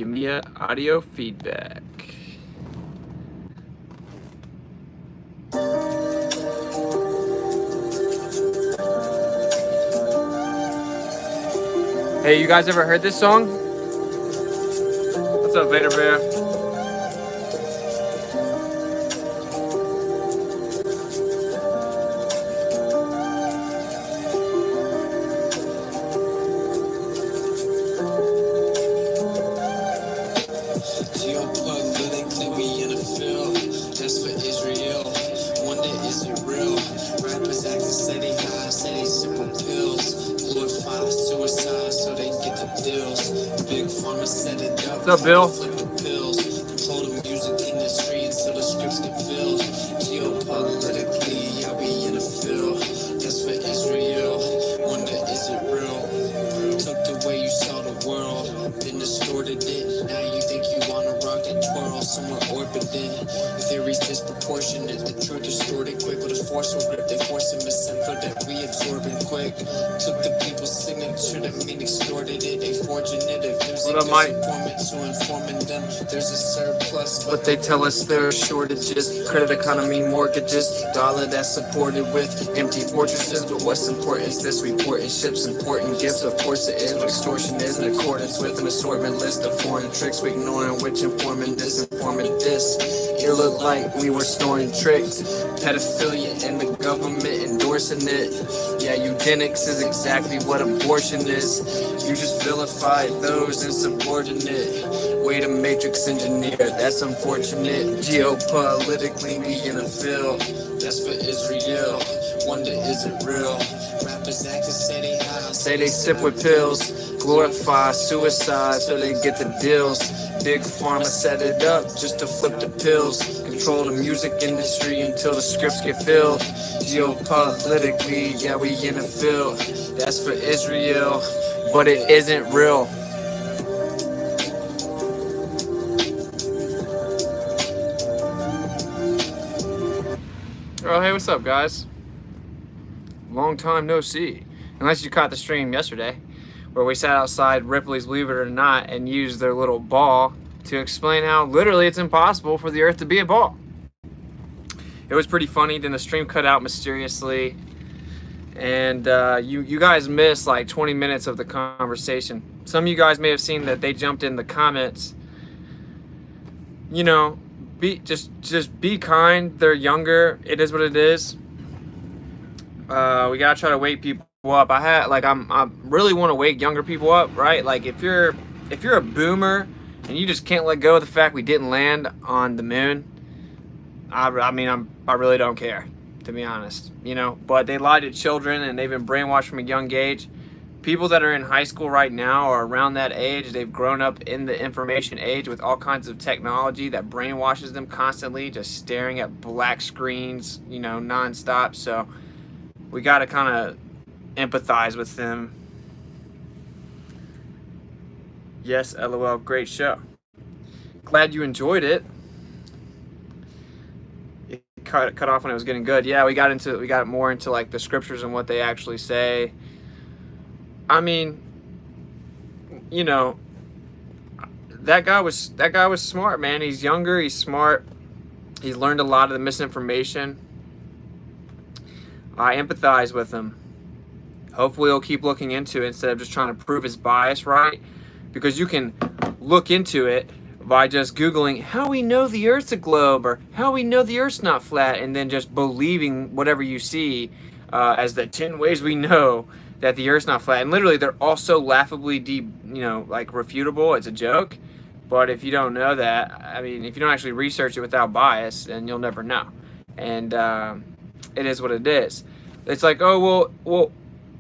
give me a audio feedback. Hey, you guys ever heard this song? What's up, Vader Bear? Geopolitically, we in a field. That's for Israel. Wonder is it real? Rappers acting steady high, steady simple pills. Glorify suicide so they get the deals. Big pharma set it up. What's up, Bill? Flip the pills. Control the music industry until the scripts get filled. Geopolitically, yeah, we in a field. That's for Israel. Wonder is it real? Took the way you saw the world, then distorted it. Now you think you wanna rock and twirl somewhere orbiting. The theory's disproportionate, the truth distorted quick with a force will grip. They force him simple that we absorbing quick. Took the people's signature that mean extorted it. They forging it if music What up, Mike? to informing them there's a surplus, But they tell us there are shortages, credit economy, mortgages, dollar that's supported with empty fortresses. But what's important is this: reporting ships, important gifts. Of course it is, but extortion is in accordance with an assortment list of foreign tricks. We ignoring which informant disinformant this. It looked like we were snoring tricked. Pedophilia and the government endorsing it. Yeah, eugenics is exactly what abortion is. You just vilify those insubordinate. Way to matrix engineer, that's unfortunate. Geopolitically, we in a field. That's for Israel. Wonder is it real? Rappers acting steady high. Say they sip with pills. Glorify suicide so they get the deals. Big pharma set it up just to flip the pills. Control the music industry until the scripts get filled. Geopolitically, yeah, we in a field. That's for Israel, but it isn't real. Oh, hey, what's up, guys? Long time no see. Unless you caught the stream yesterday, where we sat outside Ripley's Believe It or Not and used their little ball to explain how literally it's impossible for the Earth to be a ball. It was pretty funny. Then the stream cut out mysteriously, and you guys missed like 20 minutes of the conversation. Some of you guys may have seen that they jumped in the comments. You know, just be kind. They're younger. It is what it is. We gotta try to wake people up. I really want to wake younger people up, right? Like if you're a boomer and you just can't let go of the fact we didn't land on the moon, I really don't care, to be honest. You know, but they lied to children and they've been brainwashed from a young age. People that are in high school right now or around that age, they've grown up in the information age with all kinds of technology that brainwashes them constantly, just staring at black screens, you know, nonstop. So we got to kind of empathize with them. Yes, LOL, great show. Glad you enjoyed it. It cut off when it was getting good. Yeah, we got more into like the scriptures and what they actually say. I mean, you know, that guy was smart, man. He's younger, he's smart. He's learned a lot of the misinformation. I empathize with him. Hopefully he'll keep looking into it instead of just trying to prove his bias, right? Because you can look into it by just Googling how we know the Earth's a globe or how we know the Earth's not flat, and then just believing whatever you see as the 10 ways we know that the Earth's not flat. And literally they're all so laughably deep, you know, like refutable. It's a joke. But if you don't know that, I mean, if you don't actually research it without bias, then you'll never know. And it is what it is. It's like, oh, well,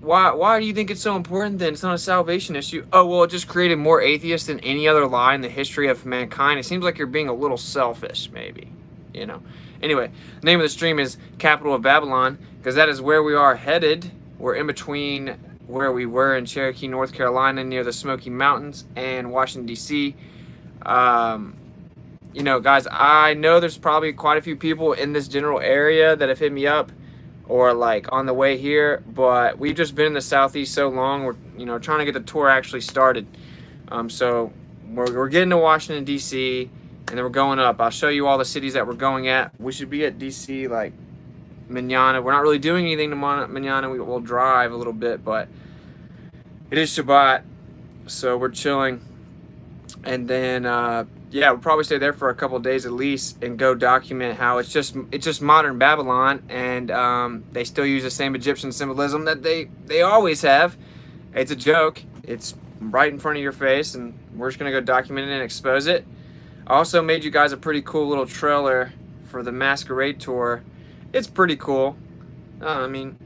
why do you think it's so important then? It's not a salvation issue. Oh, well, it just created more atheists than any other lie in the history of mankind. It seems like you're being a little selfish, maybe, you know. Anyway, the name of the stream is Capital of Babylon, because that is where we are headed. We're in between where we were in Cherokee, North Carolina, near the Smoky Mountains, and Washington, D.C. You know, guys, I know there's probably quite a few people in this general area that have hit me up or like on the way here, but we've just been in the Southeast so long, we're, you know, trying to get the tour actually started. So we're getting to Washington, D.C., and then we're going up. I'll show you all the cities that we're going at. We should be at D.C. like manana. We're not really doing anything to manana. We'll drive a little bit, but it is Shabbat, so we're chilling. And then, yeah, we'll probably stay there for a couple of days at least and go document how it's just modern Babylon, and they still use the same Egyptian symbolism that they always have. It's a joke. It's right in front of your face, and we're just gonna go document it and expose it. I also made you guys a pretty cool little trailer for the Masquerade tour. It's pretty cool. I mean,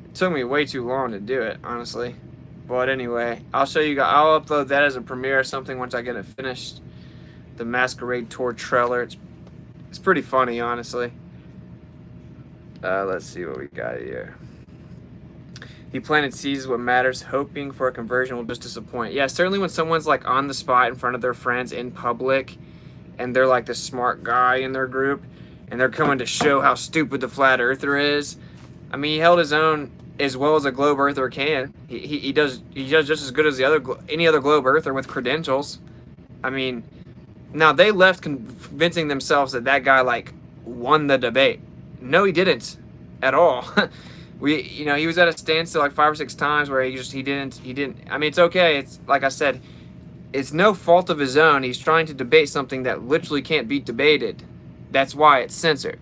it took me way too long to do it, honestly. But anyway, I'll show you guys. I'll upload that as a premiere or something once I get it finished. The Masquerade tour trailer. It's pretty funny, honestly. Let's see what we got here. He planted seeds what matters, hoping for a conversion will just disappoint. Yeah, certainly when someone's like on the spot in front of their friends in public, and they're like the smart guy in their group, and they're coming to show how stupid the flat earther is. I mean, he held his own as well as a globe earther can. He does just as good as any other globe earther with credentials. I mean, now they left convincing themselves that guy like won the debate. No, he didn't at all. He was at a standstill like 5 or 6 times where he didn't. I mean, it's okay. It's like I said, it's no fault of his own. He's trying to debate something that literally can't be debated. That's why it's censored.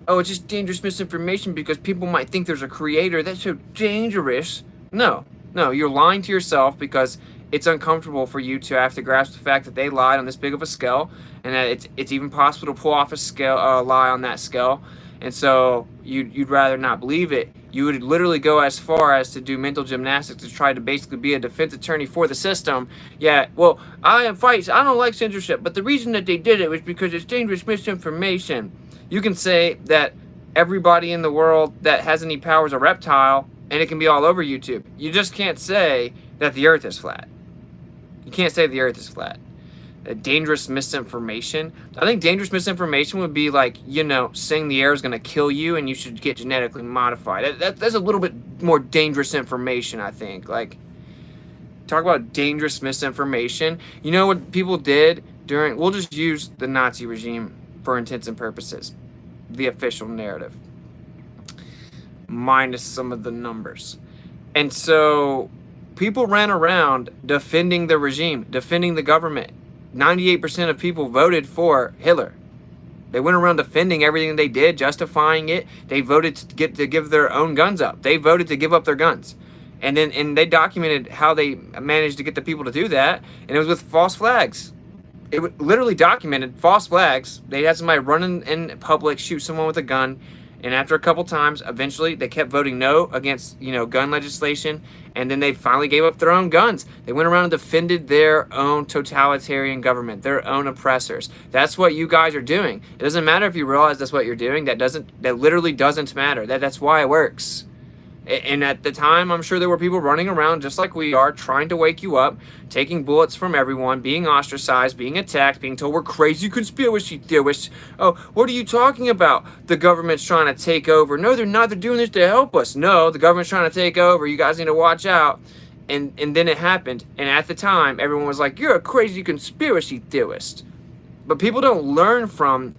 Oh, it's just dangerous misinformation because people might think there's a creator. That's so dangerous. No, you're lying to yourself because it's uncomfortable for you to have to grasp the fact that they lied on this big of a scale, and that it's even possible to pull off a lie on that scale. And so you'd rather not believe it. You would literally go as far as to do mental gymnastics to try to basically be a defense attorney for the system. Yeah, well, I don't like censorship, but the reason that they did it was because it's dangerous misinformation. You can say that everybody in the world that has any power is a reptile, and it can be all over YouTube. You just can't say that the earth is flat. You can't say the earth is flat. Dangerous misinformation. I think dangerous misinformation would be like, saying the air is going to kill you and you should get genetically modified. That's a little bit more dangerous information, I think. Like, talk about dangerous misinformation. You know what people did we'll just use the Nazi regime for intents and purposes, the official narrative, minus some of the numbers. And so people ran around defending the regime, defending the government. 98% of people voted for Hitler. They went around defending everything they did, justifying it. They voted to give their own guns up. They voted to give up their guns. And they documented how they managed to get the people to do that, and it was with false flags. It literally documented false flags. They had somebody run in public, shoot someone with a gun, and after a couple times, eventually they kept voting no against gun legislation, and then they finally gave up their own guns. They went around and defended their own totalitarian government, their own oppressors. That's what you guys are doing. It doesn't matter if you realize that's what you're doing. That literally doesn't matter. That's why it works. And at the time, I'm sure there were people running around just like we are, trying to wake you up, taking bullets from everyone, being ostracized, being attacked, being told we're crazy conspiracy theorists. Oh, what are you talking about? The government's trying to take over. No, they're not. They're doing this to help us. No, the government's trying to take over. You guys need to watch out. And then it happened. And at the time, everyone was like, you're a crazy conspiracy theorist. But people don't learn from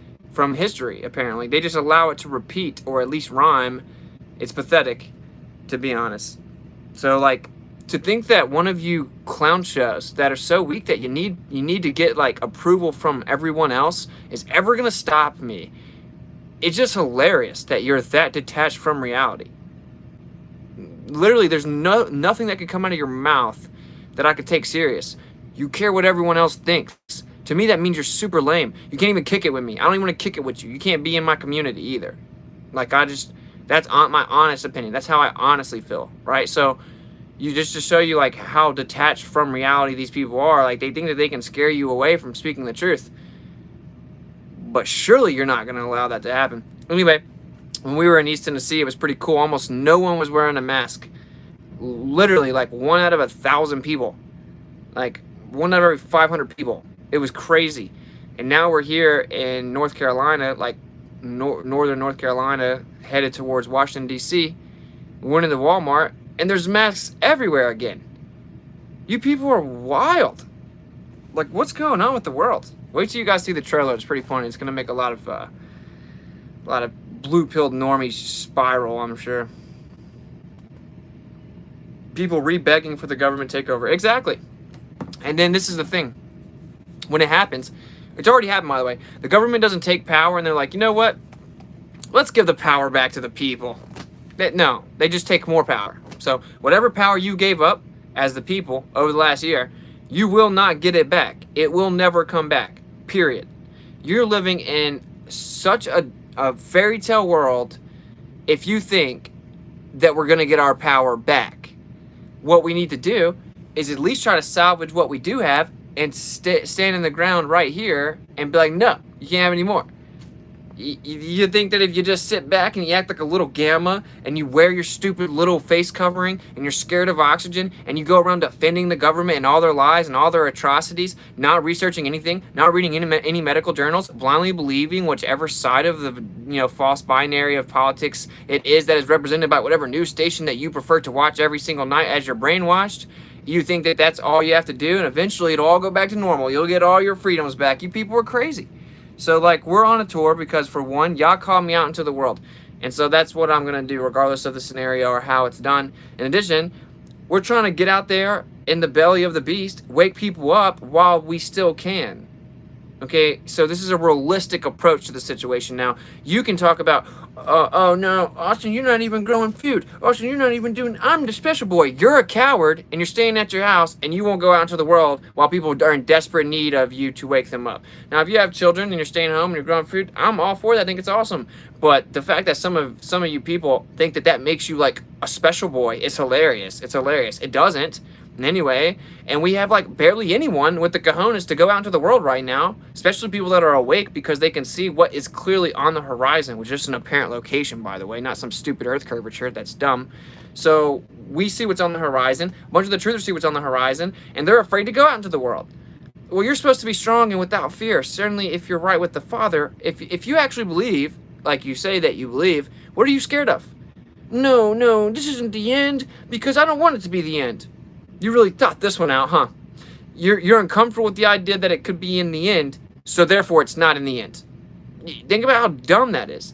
history, apparently. They just allow it to repeat or at least rhyme. It's pathetic, to be honest. So like, to think that one of you clown shows that are so weak that you need to get like approval from everyone else is ever gonna stop me. It's just hilarious that you're that detached from reality. Literally, there's nothing that could come out of your mouth that I could take serious. You care what everyone else thinks. To me, that means you're super lame. You can't even kick it with me. I don't even want to kick it with you. You can't be in my community either. Like, that's my honest opinion. That's how I honestly feel, right? So, you just to show you like how detached from reality these people are. Like, they think that they can scare you away from speaking the truth. But surely you're not going to allow that to happen. Anyway, when we were in East Tennessee, it was pretty cool. Almost no one was wearing a mask. Literally, like 1 out of 1,000 people. Like 1 out of every 500 people. It was crazy. And now we're here in North Carolina, like northern North Carolina, headed towards Washington, D.C. We went into Walmart, and there's masks everywhere again. You people are wild. like, what's going on with the world? Wait till you guys see the trailer. It's pretty funny. It's gonna make a lot of blue-pilled normies spiral, I'm sure. People re-begging for the government takeover. Exactly. And then this is the thing. When it happens, it's already happened, by the way. The government doesn't take power, and they're like, you know what? Let's give the power back to the people. No, they just take more power. So whatever power you gave up as the people over the last year, you will not get it back. It will never come back, period. You're living in such a fairy tale world if you think that we're going to get our power back. What we need to do is at least try to salvage what we do have and stand in the ground right here and be like, no, you can't have any more. You think that if you just sit back and you act like a little gamma and you wear your stupid little face covering and you're scared of oxygen and you go around defending the government and all their lies and all their atrocities, not researching anything, not reading any medical journals, blindly believing whichever side of the false binary of politics it is that is represented by whatever news station that you prefer to watch every single night as you're brainwashed, you think that that's all you have to do and eventually it'll all go back to normal. You'll get all your freedoms back. You people are crazy. So, like, we're on a tour because, for one, y'all called me out into the world. And so that's what I'm going to do regardless of the scenario or how it's done. In addition, we're trying to get out there in the belly of the beast, wake people up while we still can. Okay, so this is a realistic approach to the situation. Now, you can talk about, oh no, Austin, you're not even growing food. Austin, you're not even doing, I'm the special boy. You're a coward, and you're staying at your house, and you won't go out into the world while people are in desperate need of you to wake them up. Now, if you have children and you're staying home and you're growing food, I'm all for that. I think it's awesome. But the fact that some of you people think that makes you like a special boy is hilarious. It's hilarious. It doesn't. Anyway, and we have like barely anyone with the cojones to go out into the world right now, especially people that are awake because they can see what is clearly on the horizon, which is just an apparent location, by the way, not some stupid earth curvature. That's dumb. So we see what's on the horizon. A bunch of the truthers see what's on the horizon, and they're afraid to go out into the world. Well, you're supposed to be strong and without fear. Certainly, if you're right with the Father, if you actually believe, like you say that you believe, what are you scared of? No, this isn't the end because I don't want it to be the end. You really thought this one out, huh? You're uncomfortable with the idea that it could be in the end, so therefore it's not in the end. Think about how dumb that is.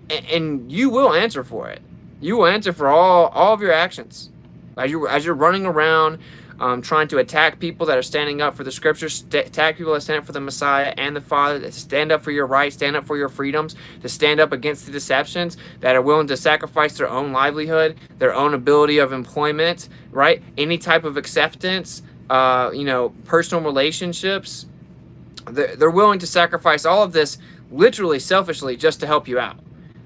And you will answer for it. You will answer for all of your actions. As you're running around trying to attack people that are standing up for the scriptures, attack people that stand up for the Messiah and the Father, that stand up for your rights, stand up for your freedoms, to stand up against the deceptions, that are willing to sacrifice their own livelihood, their own ability of employment, right? Any type of acceptance, personal relationships. They're willing to sacrifice all of this literally selfishly just to help you out.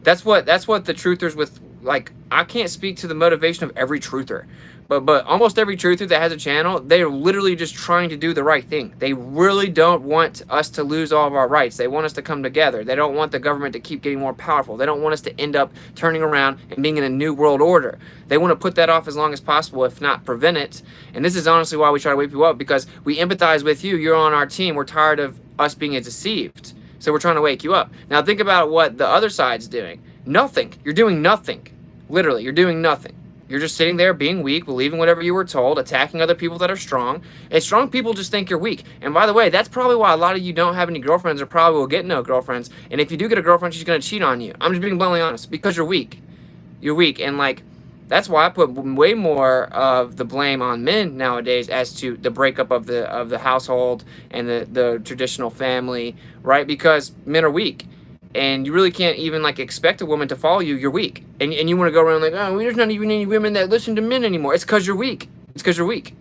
That's what the truthers with, like, I can't speak to the motivation of every truther. But almost every truther that has a channel, they're literally just trying to do the right thing. They really don't want us to lose all of our rights. They want us to come together. They don't want the government to keep getting more powerful. They don't want us to end up turning around and being in a new world order. They want to put that off as long as possible, if not prevent it. And this is honestly why we try to wake people up, because we empathize with you. You're on our team. We're tired of us being deceived. So we're trying to wake you up. Now think about what the other side's doing. Nothing. You're doing nothing. Literally, you're doing nothing. You're just sitting there being weak, believing whatever you were told, attacking other people that are strong. And strong people just think you're weak. And by the way, that's probably why a lot of you don't have any girlfriends or probably will get no girlfriends. And if you do get a girlfriend, she's going to cheat on you. I'm just being bluntly honest. Because you're weak. You're weak. And like, that's why I put way more of the blame on men nowadays as to the breakup of the household and the traditional family, right? Because men are weak. And you really can't even like expect a woman to follow you. You're weak. And you want to go around like, oh, there's not even any women that listen to men anymore. It's because you're weak. It's because you're weak.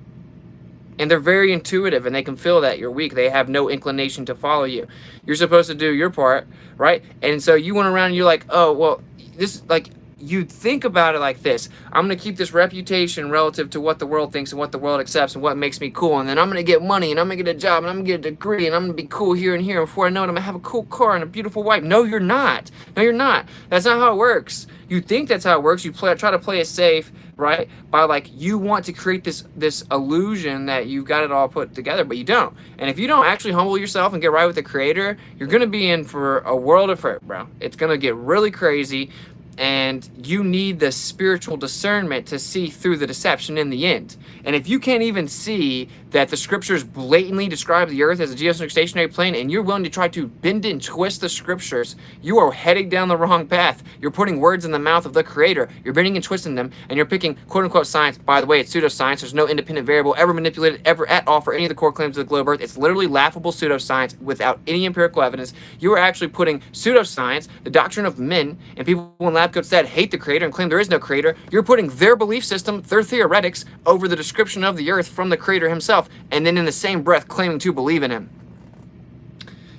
And they're very intuitive and they can feel that you're weak. They have no inclination to follow you. You're supposed to do your part, right? And so you went around and you're like, oh, well, this, like, you think about it like this. I'm going to keep this reputation relative to what the world thinks and what the world accepts and what makes me cool. And then I'm going to get money and I'm going to get a job and I'm going to get a degree and I'm going to be cool here and here. And before I know it, I'm going to have a cool car and a beautiful wife. No, you're not. No, you're not. That's not how it works. You think that's how it works. You try to play it safe, right? By like, you want to create this illusion that you've got it all put together, but you don't. And if you don't actually humble yourself and get right with the Creator, you're going to be in for a world of hurt, bro. It's going to get really crazy. And you need the spiritual discernment to see through the deception in the end. And if you can't even see that the scriptures blatantly describe the earth as a geocentric stationary plane, and you're willing to try to bend and twist the scriptures, you are heading down the wrong path. You're putting words in the mouth of the creator. You're bending and twisting them, and you're picking quote unquote science. By the way, it's pseudoscience. There's no independent variable ever manipulated ever at all for any of the core claims of the globe earth. It's literally laughable pseudoscience without any empirical evidence. You are actually putting pseudoscience, the doctrine of men, and people in lab coats that hate the creator and claim there is no creator. You're putting their belief system, their theoretics, over the description of the earth from the creator himself, and then in the same breath claiming to believe in him.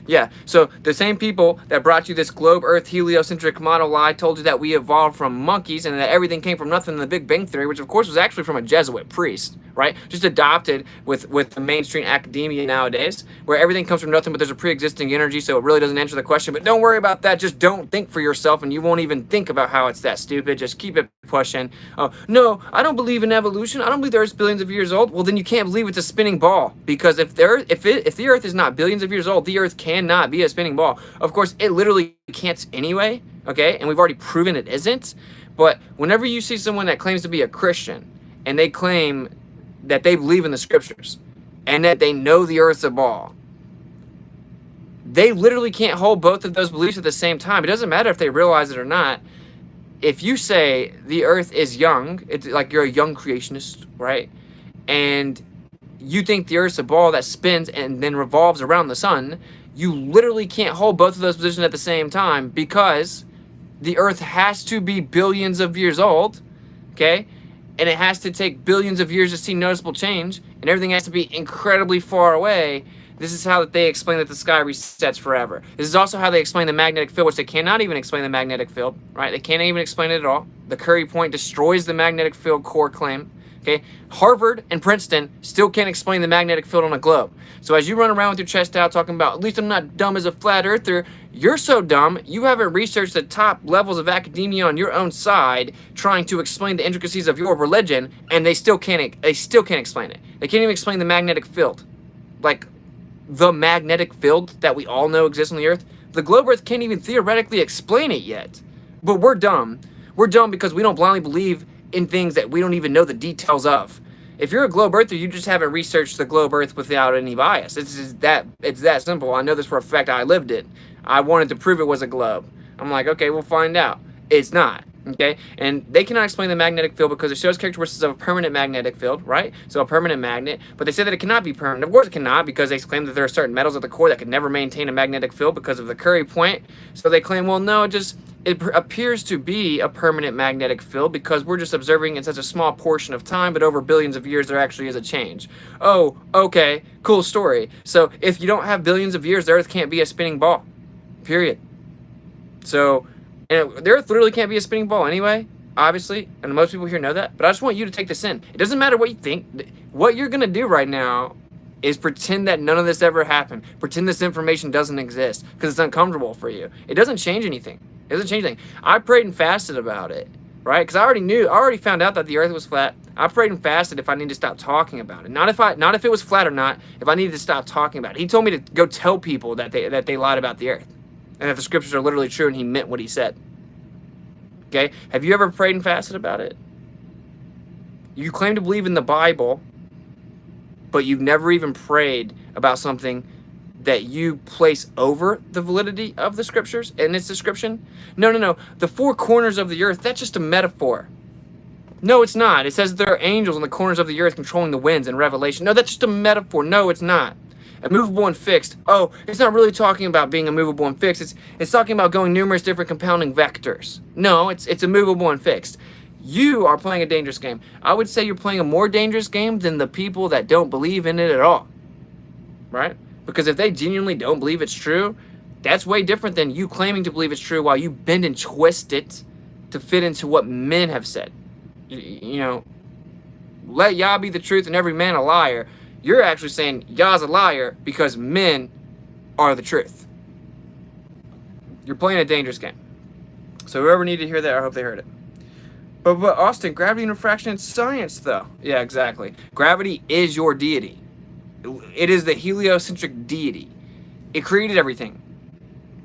Yeah, so the same people that brought you this globe earth heliocentric model lie told you that we evolved from monkeys and that everything came from nothing in the Big Bang Theory, which of course was actually from a Jesuit priest, right? Just adopted with the mainstream academia nowadays, where everything comes from nothing but there's a pre-existing energy, so it really doesn't answer the question. But don't worry about that. Just don't think for yourself, and you won't even think about how it's that stupid. Just keep it pushing. Oh, no, I don't believe in evolution. I don't believe the Earth's billions of years old. Well, then you can't believe it's a spinning ball, because if the Earth is not billions of years old, the Earth cannot be a spinning ball. Of course, it literally can't anyway, okay? And we've already proven it isn't. But whenever you see someone that claims to be a Christian, and they claim that they believe in the scriptures, and that they know the Earth's a ball, they literally can't hold both of those beliefs at the same time. It doesn't matter if they realize it or not. If you say the Earth is young, it's like you're a young creationist, right? And you think the Earth's a ball that spins and then revolves around the sun, you literally can't hold both of those positions at the same time, because the Earth has to be billions of years old, okay? And it has to take billions of years to see noticeable change, and everything has to be incredibly far away. This is how they explain that the sky resets forever. This is also how they explain the magnetic field, which they cannot even explain the magnetic field, right? They can't even explain it at all. The Curry point destroys the magnetic field core claim, okay? Harvard and Princeton still can't explain the magnetic field on a globe. So as you run around with your chest out talking about, at least I'm not dumb as a flat earther, you're so dumb, you haven't researched the top levels of academia on your own side trying to explain the intricacies of your religion, and they still can't explain it. They can't even explain the magnetic field. Like, the magnetic field that we all know exists on the Earth, the globe Earth can't even theoretically explain it yet. But we're dumb. We're dumb because we don't blindly believe in things that we don't even know the details of. If you're a globe earther, you just haven't researched the globe Earth without any bias. It's that simple. I know this for a fact. I lived it. I wanted to prove it was a globe. I'm like, okay, we'll find out. It's not. Okay, and they cannot explain the magnetic field because it shows characteristics of a permanent magnetic field, right? So a permanent magnet, but they say that it cannot be permanent. Of course it cannot, because they claim that there are certain metals at the core that could never maintain a magnetic field because of the Curry point. So they claim, well, no, it appears to be a permanent magnetic field because we're just observing in such a small portion of time, but over billions of years there actually is a change. Oh, okay, cool story. So if you don't have billions of years, the Earth can't be a spinning ball, period. So and the Earth literally can't be a spinning ball anyway, obviously, and most people here know that, but I just want you to take this in. It doesn't matter what you think. What you're going to do right now is pretend that none of this ever happened. Pretend this information doesn't exist because it's uncomfortable for you. It doesn't change anything. It doesn't change anything. I prayed and fasted about it, right? Because I already found out that the Earth was flat. I prayed and fasted if I needed to stop talking about it. Not if it was flat or not, if I needed to stop talking about it. He told me to go tell people that they lied about the Earth, and that the scriptures are literally true, and he meant what he said. Okay? Have you ever prayed and fasted about it? You claim to believe in the Bible, but you've never even prayed about something that you place over the validity of the scriptures and its description? No. The four corners of the earth, that's just a metaphor. No, it's not. It says that there are angels in the corners of the earth controlling the winds in Revelation. No, that's just a metaphor. No, it's not. Immovable and fixed. Oh, it's not really talking about being immovable and fixed. It's talking about going numerous different compounding vectors. No, it's immovable and fixed. You are playing a dangerous game. I would say you're playing a more dangerous game than the people that don't believe in it at all. Right? Because if they genuinely don't believe it's true, that's way different than you claiming to believe it's true while you bend and twist it to fit into what men have said. You know, let Yah be the truth and every man a liar. You're actually saying Yah's a liar because men are the truth. You're playing a dangerous game. So whoever needed to hear that, I hope they heard it. But Austin, gravity and refraction is science, though. Yeah, exactly. Gravity is your deity. It is the heliocentric deity. It created everything.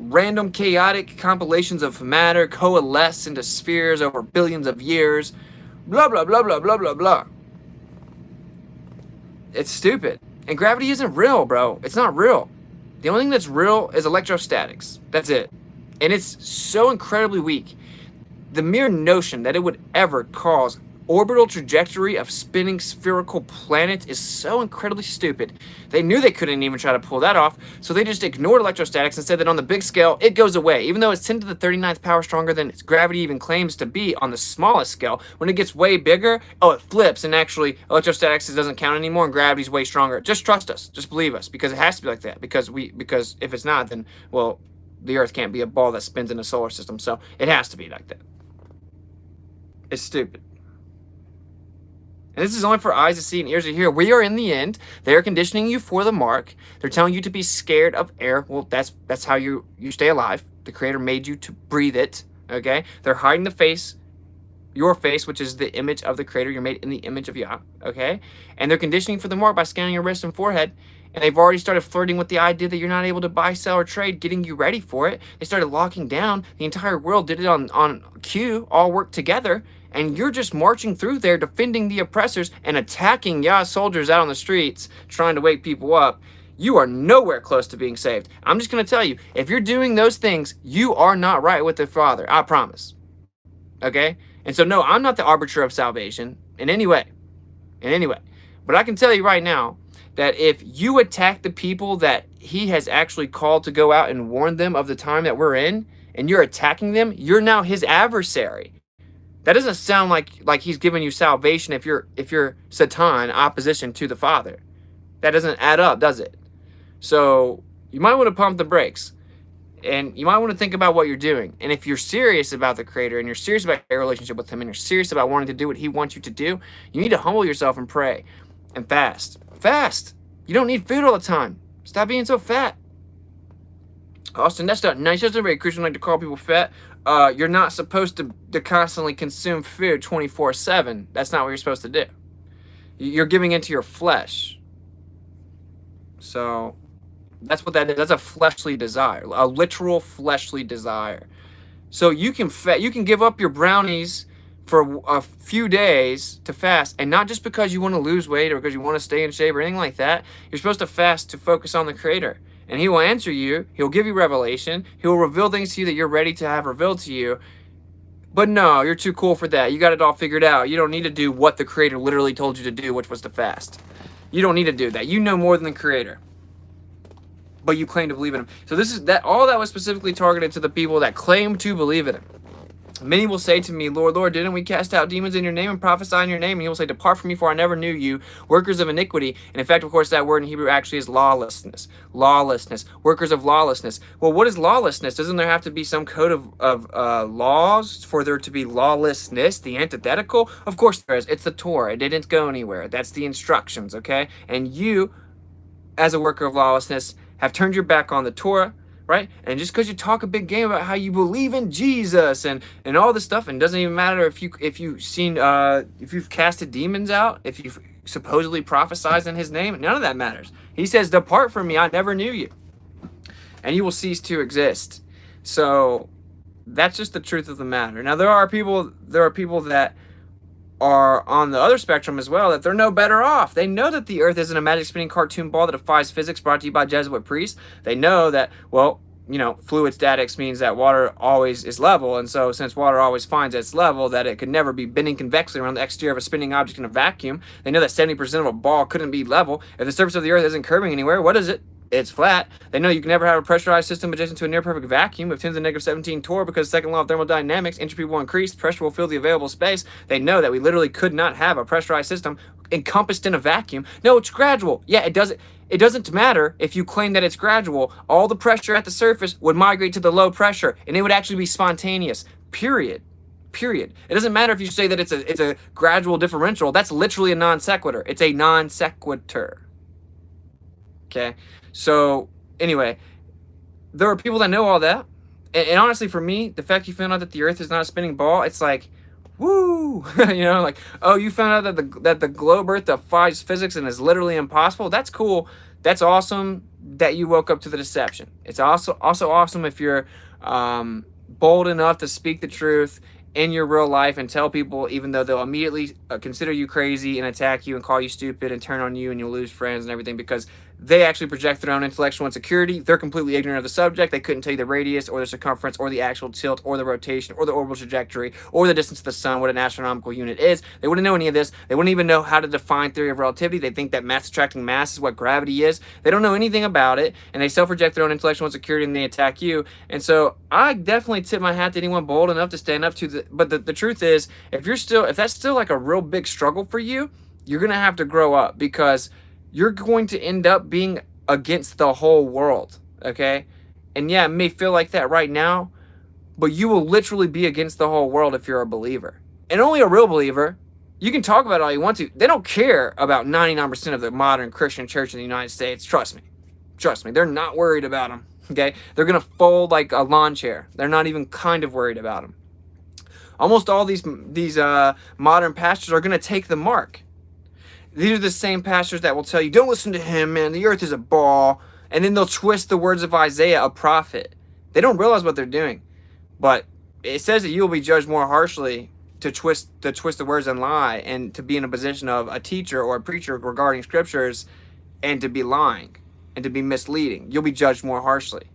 random chaotic compilations of matter coalesce into spheres over billions of years. Blah, blah, blah, blah, blah, blah, blah. It's stupid. And gravity isn't real, bro. It's not real. The only thing that's real is electrostatics. That's it. And it's so incredibly weak. The mere notion that it would ever cause orbital trajectory of spinning spherical planets is so incredibly stupid. They knew they couldn't even try to pull that off, so they just ignored electrostatics and said that on the big scale, it goes away. Even though it's 10 to the 39th power stronger than its gravity even claims to be on the smallest scale, when it gets way bigger, oh, it flips, and actually electrostatics doesn't count anymore, and gravity's way stronger. Just trust us. Just believe us, because it has to be like that. Because if it's not, then, well, the Earth can't be a ball that spins in a solar system, so it has to be like that. It's stupid. And this is only for eyes to see and ears to hear. We are in the end. They are conditioning you for the mark. They're telling you to be scared of air. Well, that's how you stay alive. The Creator made you to breathe it. Okay? They're hiding the face, your face, which is the image of the Creator. You're made in the image of Yah. Okay? And they're conditioning for the mark by scanning your wrist and forehead. And they've already started flirting with the idea that you're not able to buy, sell, or trade, getting you ready for it. They started locking down. The entire world did it on cue, all worked together. And you're just marching through there, defending the oppressors and attacking Yah's soldiers out on the streets, trying to wake people up. You are nowhere close to being saved. I'm just going to tell you, if you're doing those things, you are not right with the Father. I promise. Okay? And so, no, I'm not the arbiter of salvation in any way. In any way. But I can tell you right now that if you attack the people that He has actually called to go out and warn them of the time that we're in, and you're attacking them, you're now His adversary. That doesn't sound like He's giving you salvation if you're Satan, opposition to the Father. That doesn't add up, does it? So you might want to pump the brakes. And you might want to think about what you're doing. And if you're serious about the Creator, and you're serious about your relationship with Him, and you're serious about wanting to do what He wants you to do, you need to humble yourself and pray. And fast. Fast! You don't need food all the time. Stop being so fat. Austin, that's not nice. That's not very Christian like to call people fat. You're not supposed to constantly consume food 24/7. That's not what you're supposed to do. You're giving into your flesh. So that's what that is. That's a fleshly desire, a literal fleshly desire. So you can give up your brownies for a few days to fast, and not just because you want to lose weight or because you want to stay in shape or anything like that. You're supposed to fast to focus on the Creator. And He will answer you. He'll give you revelation. He'll reveal things to you that you're ready to have revealed to you. But no, you're too cool for that. You got it all figured out. You don't need to do what the Creator literally told you to do, which was to fast. You don't need to do that. You know more than the Creator. But you claim to believe in Him. So this is that. All that was specifically targeted to the people that claim to believe in Him. Many will say to me, Lord, Lord, didn't we cast out demons in your name and prophesy in your name? And He will say, depart from me, for I never knew you, workers of iniquity. And in fact, of course, that word in Hebrew actually is lawlessness. Lawlessness. Workers of lawlessness. Well, what is lawlessness? Doesn't there have to be some code of laws for there to be lawlessness, the antithetical? Of course there is. It's the Torah. It didn't go anywhere. That's the instructions, okay? And you, as a worker of lawlessness, have turned your back on the Torah, right? And just because you talk a big game about how you believe in Jesus and all this stuff, and it doesn't even matter if you've casted demons out, if you've supposedly prophesied in His name, none of that matters. He says, depart from me, I never knew you. And you will cease to exist. So that's just the truth of the matter. Now there are people that are on the other spectrum as well, that they're no better off. They know that the Earth isn't a magic spinning cartoon ball that defies physics, brought to you by Jesuit priests. They know that, well, fluid statics means that water always is level, and so since water always finds its level, that it could never be bending convexly around the exterior of a spinning object in a vacuum. They know that 70% of a ball couldn't be level. If the surface of the Earth isn't curving anywhere, what is it? It's flat. They know you can never have a pressurized system adjacent to a near-perfect vacuum with 10 to the negative 17 torr, because the second law of thermodynamics, entropy will increase, pressure will fill the available space. They know that we literally could not have a pressurized system encompassed in a vacuum. No, it's gradual. Yeah, it doesn't matter if you claim that it's gradual. All the pressure at the surface would migrate to the low pressure, and it would actually be spontaneous. Period. It doesn't matter if you say that it's a gradual differential. That's literally a non sequitur. It's a non sequitur. Okay? So, anyway, there are people that know all that. And honestly, for me, the fact you found out that the Earth is not a spinning ball, it's like, woo! Oh, you found out that the globe Earth defies physics and is literally impossible? That's cool. that's awesome that you woke up to the deception. It's also awesome if you're bold enough to speak the truth in your real life and tell people, even though they'll immediately consider you crazy and attack you and call you stupid and turn on you, and you'll lose friends and everything because they actually project their own intellectual insecurity. They're completely ignorant of the subject. They couldn't tell you the radius or the circumference or the actual tilt or the rotation or the orbital trajectory or the distance to the sun, what an astronomical unit is. They wouldn't know any of this. They wouldn't even know how to define theory of relativity. They think that mass attracting mass is what gravity is. They don't know anything about it, and they self-reject their own intellectual insecurity, and they attack you. And so I definitely tip my hat to anyone bold enough to stand up to the, but the truth is, if that's still like a real big struggle for you, you're going to have to grow up, because you're going to end up being against the whole world, okay? And yeah, it may feel like that right now, but you will literally be against the whole world if you're a believer. And only a real believer, you can talk about it all you want to. They don't care about 99% of the modern Christian church in the United States. Trust me. Trust me. They're not worried about them, okay? They're going to fold like a lawn chair. They're not even kind of worried about them. Almost all these modern pastors are going to take the mark. These are the same pastors that will tell you, don't listen to him, man, the earth is a ball. And then they'll twist the words of Isaiah, a prophet. They don't realize what they're doing. But it says that you will be judged more harshly to twist the words and lie, and to be in a position of a teacher or a preacher regarding scriptures, and to be lying and to be misleading. You'll be judged more harshly.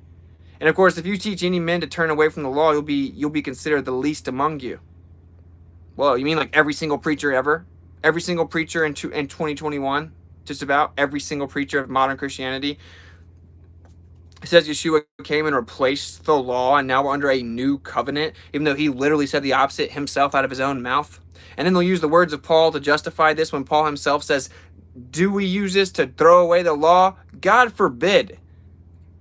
And of course, if you teach any men to turn away from the law, you'll be considered the least among you. Well, you mean like every single preacher ever? Every single preacher in 2021, just about every single preacher of modern Christianity. It says Yeshua came and replaced the law, and now we're under a new covenant, even though he literally said the opposite himself out of his own mouth. And then they'll use the words of Paul to justify this, when Paul himself says, do we use this to throw away the law? God forbid.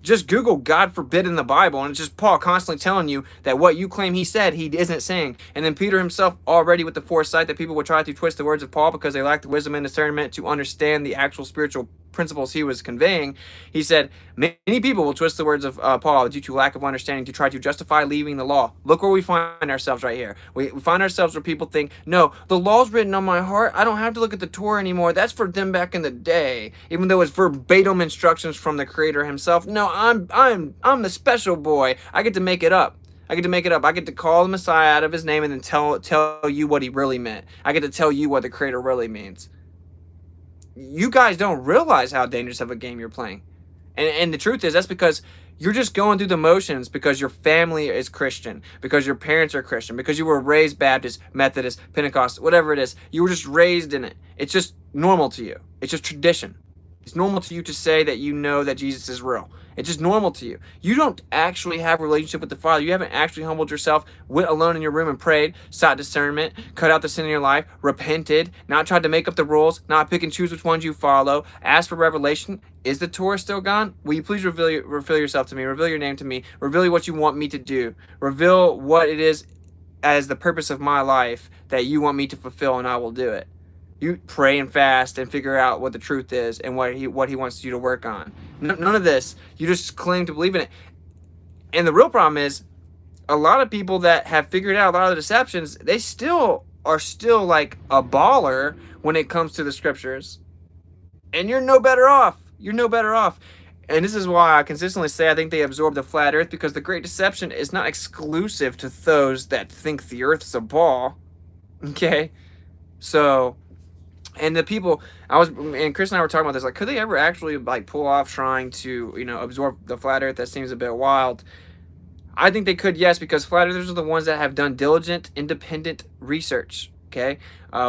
Just Google God forbid in the Bible, and it's just Paul constantly telling you that what you claim he said, he isn't saying. And then Peter himself, already with the foresight that people would try to twist the words of Paul because they lack the wisdom and discernment to understand the actual spiritual principles he was conveying, he said, many people will twist the words of Paul due to lack of understanding to try to justify leaving the law. Look where we find ourselves right here. We find ourselves where people think, no, the law's written on my heart. I don't have to look at the Torah anymore. That's for them back in the day. Even though it's verbatim instructions from the Creator himself. No, I'm the special boy. I get to make it up. I get to make it up. I get to call the Messiah out of his name and then tell you what he really meant. I get to tell you what the Creator really means. You guys don't realize how dangerous of a game you're playing. And the truth is, that's because you're just going through the motions because your family is Christian, because your parents are Christian, because you were raised Baptist, Methodist, Pentecostal, whatever it is. You were just raised in it. It's just normal to you. It's just tradition. It's normal to you to say that you know that Jesus is real. It's just normal to you. You don't actually have a relationship with the Father. You haven't actually humbled yourself, went alone in your room and prayed, sought discernment, cut out the sin in your life, repented, not tried to make up the rules, not pick and choose which ones you follow, ask for revelation. Is the Torah still gone? Will you please reveal yourself to me, reveal your name to me, reveal what you want me to do, reveal what it is as the purpose of my life that you want me to fulfill, and I will do it. You pray and fast and figure out what the truth is and what he wants you to work on. None of this. You just claim to believe in it. And the real problem is, a lot of people that have figured out a lot of the deceptions, they are still like a baller when it comes to the scriptures. And you're no better off. You're no better off. And this is why I consistently say I think they absorb the flat earth, because the great deception is not exclusive to those that think the earth's a ball. Okay? So, and the people, and Chris and I were talking about this, like, could they ever actually like pull off trying to, absorb the flat earth? That seems a bit wild. I think they could, yes, because flat earthers are the ones that have done diligent, independent research. Okay,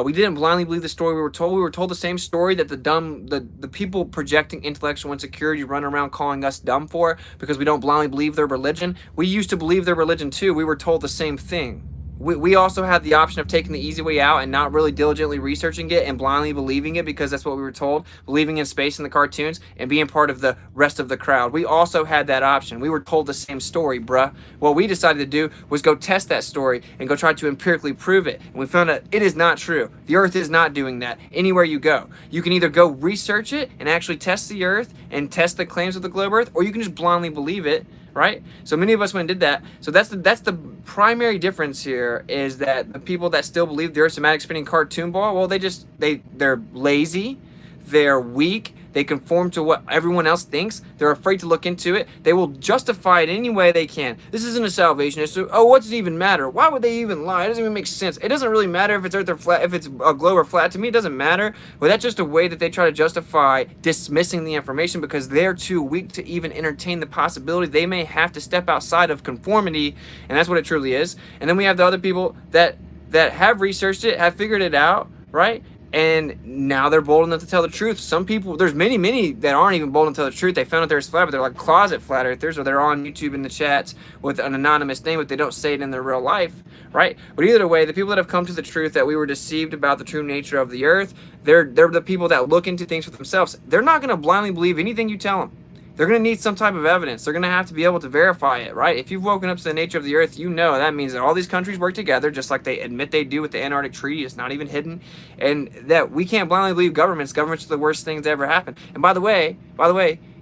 we didn't blindly believe the story we were told. We were told the same story that the people projecting intellectual insecurity run around calling us dumb for, because we don't blindly believe their religion. We used to believe their religion too. We were told the same thing. We also had the option of taking the easy way out and not really diligently researching it and blindly believing it because that's what we were told, believing in space in the cartoons and being part of the rest of the crowd. We also had that option. We were told the same story, bruh. What we decided to do was go test that story and go try to empirically prove it. And we found out it is not true. The earth is not doing that anywhere you go. You can either go research it and actually test the earth and test the claims of the globe earth, or you can just blindly believe it. Right? So many of us went and did that. So that's the primary difference here, is that the people that still believe the Earth's a magic spinning cartoon ball, well, they're lazy, they're weak, They conform to what everyone else thinks. They're afraid to look into it. They will justify it any way they can. This isn't a salvation issue. Oh, what's it even matter? Why would they even lie? It doesn't even make sense. It doesn't really matter if it's earth or flat, if it's a globe or flat. To me, it doesn't matter. But that's just a way that they try to justify dismissing the information because they're too weak to even entertain the possibility they may have to step outside of conformity, and that's what it truly is. And then we have the other people that have researched it, have figured it out, right? And now they're bold enough to tell the truth. Some people, there's many that aren't even bold enough to tell the truth. They found out there's flat, but they're like closet flat earthers, or they're on YouTube in the chats with an anonymous name, but they don't say it in their real life, right? But either way, the people that have come to the truth that we were deceived about the true nature of the earth, they're the people that look into things for themselves. They're not going to blindly believe anything you tell them. They're going to need some type of evidence. They're going to have to be able to verify it, right? If you've woken up to the nature of the earth, you know that means that all these countries work together, just like they admit they do with the Antarctic Treaty. It's not even hidden. And that we can't blindly believe governments. Governments are the worst things that ever happen. And by the way,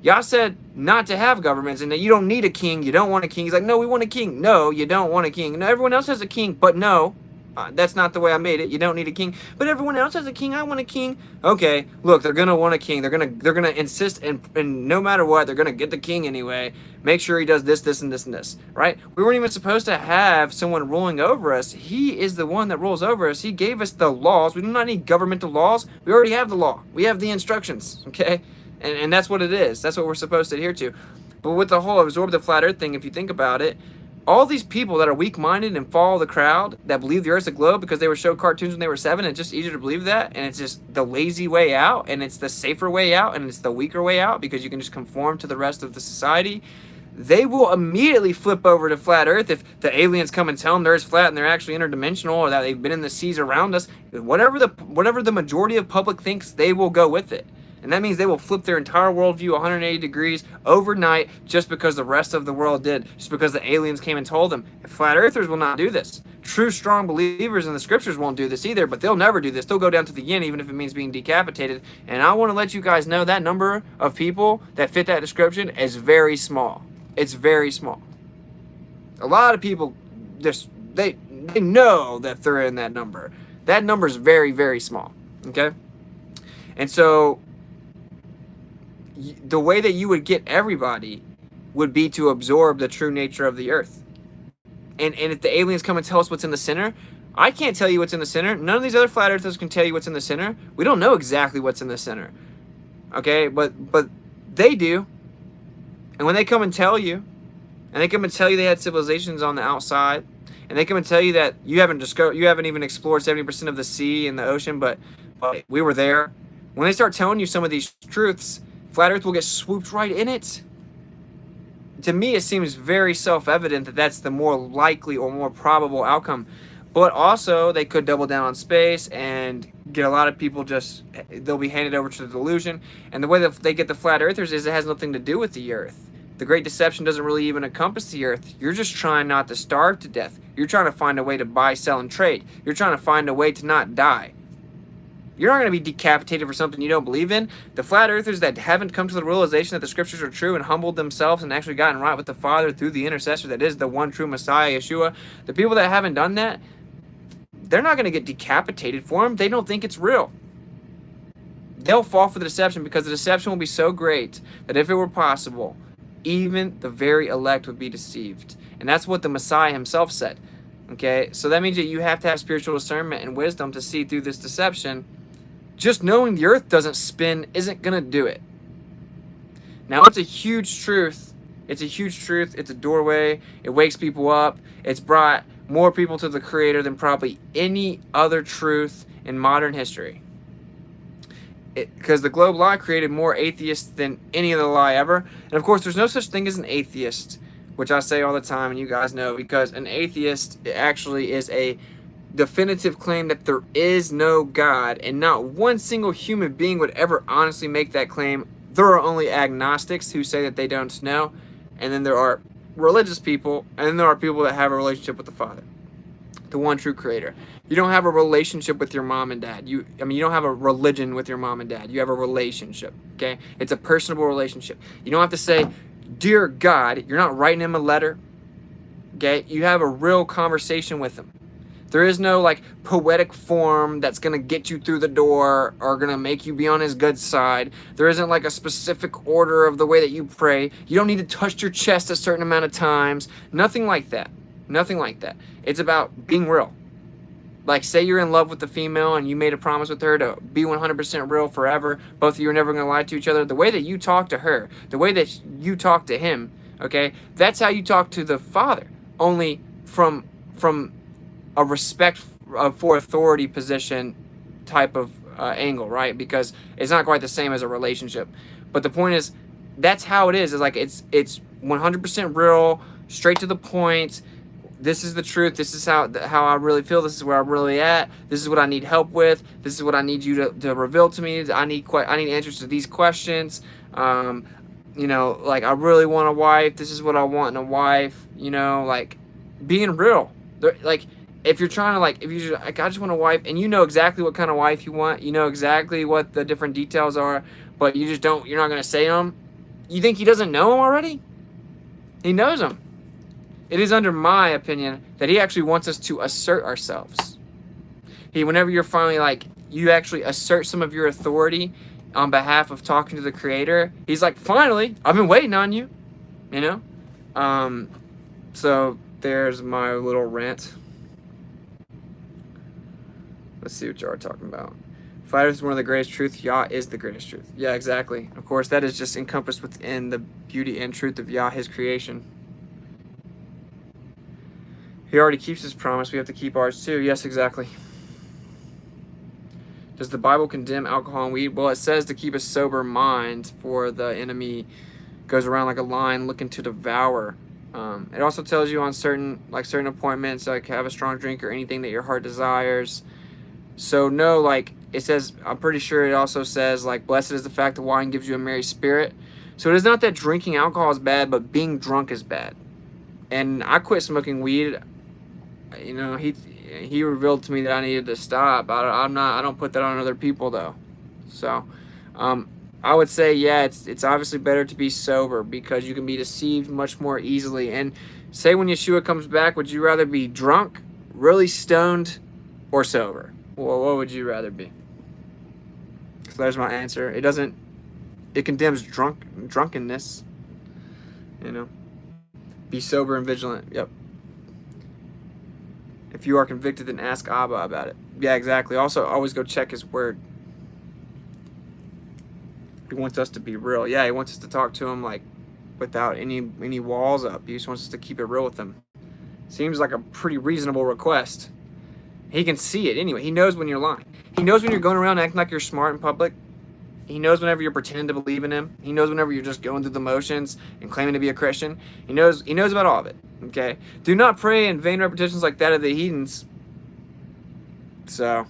y'all said not to have governments and that you don't need a king. You don't want a king. He's like, no, we want a king. No, you don't want a king. No, everyone else has a king, but no. That's not the way I made it. You don't need a king, but everyone else has a king. I want a king. Okay, look, they're gonna want a king. They're gonna insist, and no matter what, they're gonna get the king anyway. Make sure he does this, this, and this, and this. Right? We weren't even supposed to have someone ruling over us. He is the one that rules over us. He gave us the laws. We do not need governmental laws. We already have the law. We have the instructions. Okay, and that's what it is. That's what we're supposed to adhere to. But with the whole absorb the flat Earth thing, if you think about it. All these people that are weak-minded and follow the crowd that believe the Earth's a globe because they were showed cartoons when they were 7, and it's just easier to believe that, and it's just the lazy way out, and it's the safer way out, and it's the weaker way out because you can just conform to the rest of the society. They will immediately flip over to flat Earth if the aliens come and tell them the Earth's flat and they're actually interdimensional, or that they've been in the seas around us. Whatever the majority of public thinks, they will go with it. And that means they will flip their entire worldview 180 degrees overnight just because the rest of the world did, just because the aliens came and told them. Flat earthers will not do this. True, strong believers in the scriptures won't do this either, but they'll never do this. They'll go down to the yin, even if it means being decapitated. And I want to let you guys know that number of people that fit that description is very small. It's very small. A lot of people just, they know that they're in that number. That number is very, very small. Okay? And so the way that you would get everybody would be to absorb the true nature of the earth. And if the aliens come and tell us what's in the center, I can't tell you what's in the center. None of these other flat earthers can tell you what's in the center. We don't know exactly what's in the center. Okay, but they do. And when they come and tell you, and they come and tell you they had civilizations on the outside, and they come and tell you that you haven't even explored 70% of the sea and the ocean, but we were there. When they start telling you some of these truths, flat earth will get swooped right in it. To me, it seems very self-evident that that's the more likely or more probable outcome. But also, they could double down on space and get a lot of people they'll be handed over to the delusion. And the way that they get the flat earthers is it has nothing to do with the earth. The Great Deception doesn't really even encompass the earth. You're just trying not to starve to death. You're trying to find a way to buy, sell, and trade. You're trying to find a way to not die. You're not going to be decapitated for something you don't believe in. The flat earthers that haven't come to the realization that the scriptures are true and humbled themselves and actually gotten right with the Father through the intercessor that is the one true Messiah, Yeshua, the people that haven't done that, they're not going to get decapitated for them. They don't think it's real. They'll fall for the deception because the deception will be so great that if it were possible, even the very elect would be deceived. And that's what the Messiah himself said. Okay, so that means that you have to have spiritual discernment and wisdom to see through this deception. Just knowing the earth doesn't spin isn't going to do it. Now, it's a huge truth. It's a huge truth. It's a doorway. It wakes people up. It's brought more people to the Creator than probably any other truth in modern history. Because the globe lie created more atheists than any other lie ever. And of course, there's no such thing as an atheist, which I say all the time, and you guys know, because an atheist actually is a definitive claim that there is no God, and not one single human being would ever honestly make that claim. There are only agnostics who say that they don't know, and then there are religious people, and then there are people that have a relationship with the Father, the one true Creator. You don't have a relationship with your mom and dad. You don't have a religion with your mom and dad. You have a relationship, okay? It's a personable relationship. You don't have to say, "Dear God," you're not writing him a letter, okay? You have a real conversation with him. There is no like poetic form that's going to get you through the door or going to make you be on his good side. There isn't like a specific order of the way that you pray. You don't need to touch your chest a certain amount of times. Nothing like that. Nothing like that. It's about being real. Like, say you're in love with the female and you made a promise with her to be 100% real forever. Both of you are never going to lie to each other. The way that you talk to her, the way that you talk to him, okay, that's how you talk to the Father. Only from a respect for authority position type of angle, right? Because it's not quite the same as a relationship. But the point is, that's how it is. It's like it's 100% real, straight to the point. This is the truth. This is how I really feel. This is where I'm really at. This is what I need help with. This is what I need you to reveal to me. I need answers to these questions. You know, like, I really want a wife. This is what I want in a wife. You know, like, being real. Like, if you're trying to, like, if you just, like, I just want a wife, and you know exactly what kind of wife you want. You know exactly what the different details are, but you just don't. You're not gonna say them. You think he doesn't know them already? He knows them. It is under my opinion that he actually wants us to assert ourselves. Whenever you're finally like, you actually assert some of your authority on behalf of talking to the Creator, he's like, finally, I've been waiting on you, you know? So there's my little rant. Let's see what you are talking about. Flat Earth is one of the greatest truths. Yah is the greatest truth. Yeah, exactly. Of course, that is just encompassed within the beauty and truth of Yah, his creation. He already keeps his promise. We have to keep ours too. Yes, exactly. Does the Bible condemn alcohol and weed? Well, it says to keep a sober mind, for the enemy goes around like a lion looking to devour. It also tells you on certain appointments, like, have a strong drink or anything that your heart desires. So no, like, it says, I'm pretty sure it also says, like, blessed is the fact that wine gives you a merry spirit. So it is not that drinking alcohol is bad, but being drunk is bad. And I quit smoking weed. You know, he revealed to me that I needed to stop. I don't put that on other people though. So, I would say, yeah, it's obviously better to be sober, because you can be deceived much more easily. And say when Yeshua comes back, would you rather be drunk, really stoned, or sober? Well, what would you rather be? So there's my answer. It condemns drunkenness. You know, be sober and vigilant. Yep. If you are convicted, then ask Abba about it. Yeah, exactly. Also, always go check his word. He wants us to be real. Yeah, he wants us to talk to him, like, without any walls up. He just wants us to keep it real with him. Seems like a pretty reasonable request. He can see it anyway. He knows when you're lying. He knows when you're going around acting like you're smart in public. He knows whenever you're pretending to believe in him. He knows whenever you're just going through the motions and claiming to be a Christian. He knows about all of it. Okay? Do not pray in vain repetitions like that of the heathens. So,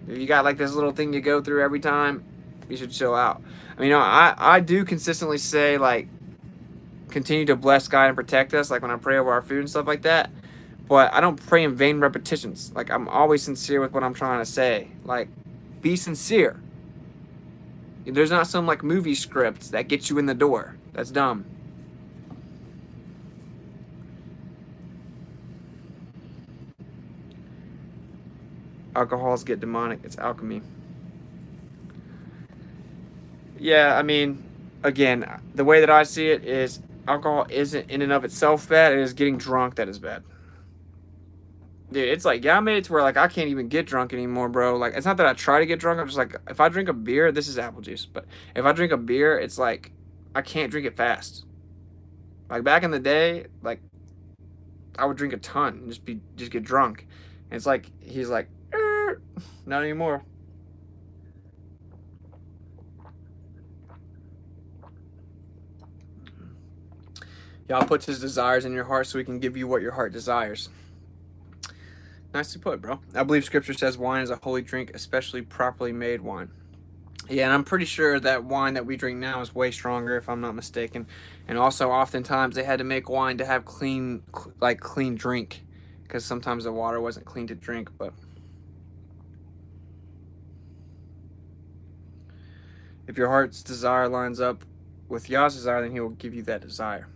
if you got like this little thing you go through every time, you should chill out. I mean, you know, I do consistently say, like, continue to bless God and protect us, like when I pray over our food and stuff like that. But I don't pray in vain repetitions. Like, I'm always sincere with what I'm trying to say. Like, be sincere. There's not some, like, movie script that gets you in the door. That's dumb. Alcohols get demonic. It's alchemy. Yeah, I mean, again, the way that I see it is alcohol isn't in and of itself bad. It is getting drunk that is bad. Dude, it's like, yeah, I made it to where, like, I can't even get drunk anymore, bro. Like, it's not that I try to get drunk. I'm just like, if I drink a beer, this is apple juice, but if I drink a beer, it's like, I can't drink it fast. Like, back in the day, like, I would drink a ton and just get drunk. And it's like, he's like, not anymore. Yah puts his desires in your heart so he can give you what your heart desires. Nicely put, bro. I believe scripture says wine is a holy drink, especially properly made wine. Yeah, and I'm pretty sure that wine that we drink now is way stronger, if I'm not mistaken. And also, oftentimes, they had to make wine to have clean drink, because sometimes the water wasn't clean to drink. But if your heart's desire lines up with Yah's desire, then he will give you that desire.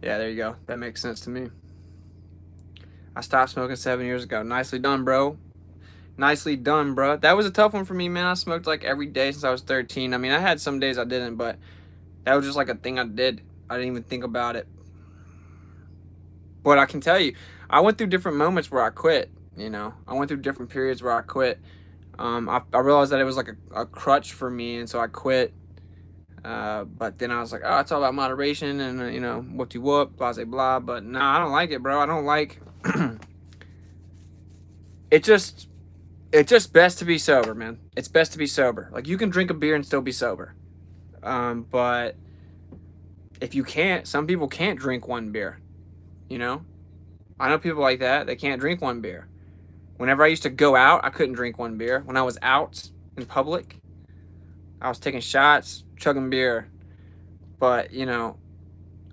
Yeah, there you go. That makes sense to me. I stopped smoking 7 years ago. Nicely done, bro. Nicely done, bro. That was a tough one for me, man. I smoked like every day since I was 13. I mean, I had some days I didn't, but that was just like a thing I did. I didn't even think about it. But I can tell you, I went through different moments where I quit, you know. I went through different periods where I quit. I realized that it was like a crutch for me, and so I quit. But then I was like, oh, it's all about moderation and, you know, whoop-de-whoop, blah, blah, blah. But nah, I don't like it, bro. I don't like... It's just best to be sober, man. It's best to be sober. Like, you can drink a beer and still be sober. But if you can't, some people can't drink one beer, you know? I know people like that. They can't drink one beer. Whenever I used to go out, I couldn't drink one beer. When I was out in public, I was taking shots, chugging beer. But, you know,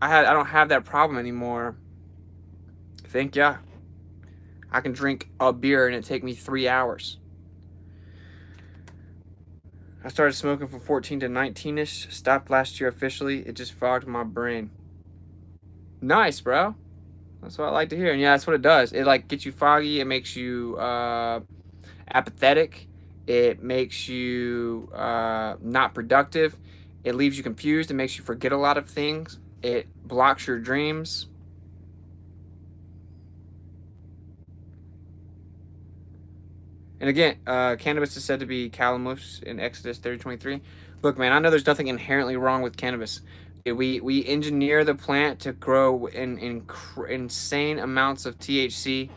I don't have that problem anymore. I think, yeah. I can drink a beer and it take me 3 hours. I started smoking from 14 to 19-ish. Stopped last year officially. It just fogged my brain. Nice, bro. That's what I like to hear. And yeah, that's what it does. It like gets you foggy. It makes you apathetic. It makes you not productive. It leaves you confused. It makes you forget a lot of things. It blocks your dreams. And again, cannabis is said to be calamus in Exodus 30:23. Look, man, I know there's nothing inherently wrong with cannabis. We engineer the plant to grow in insane amounts of THC,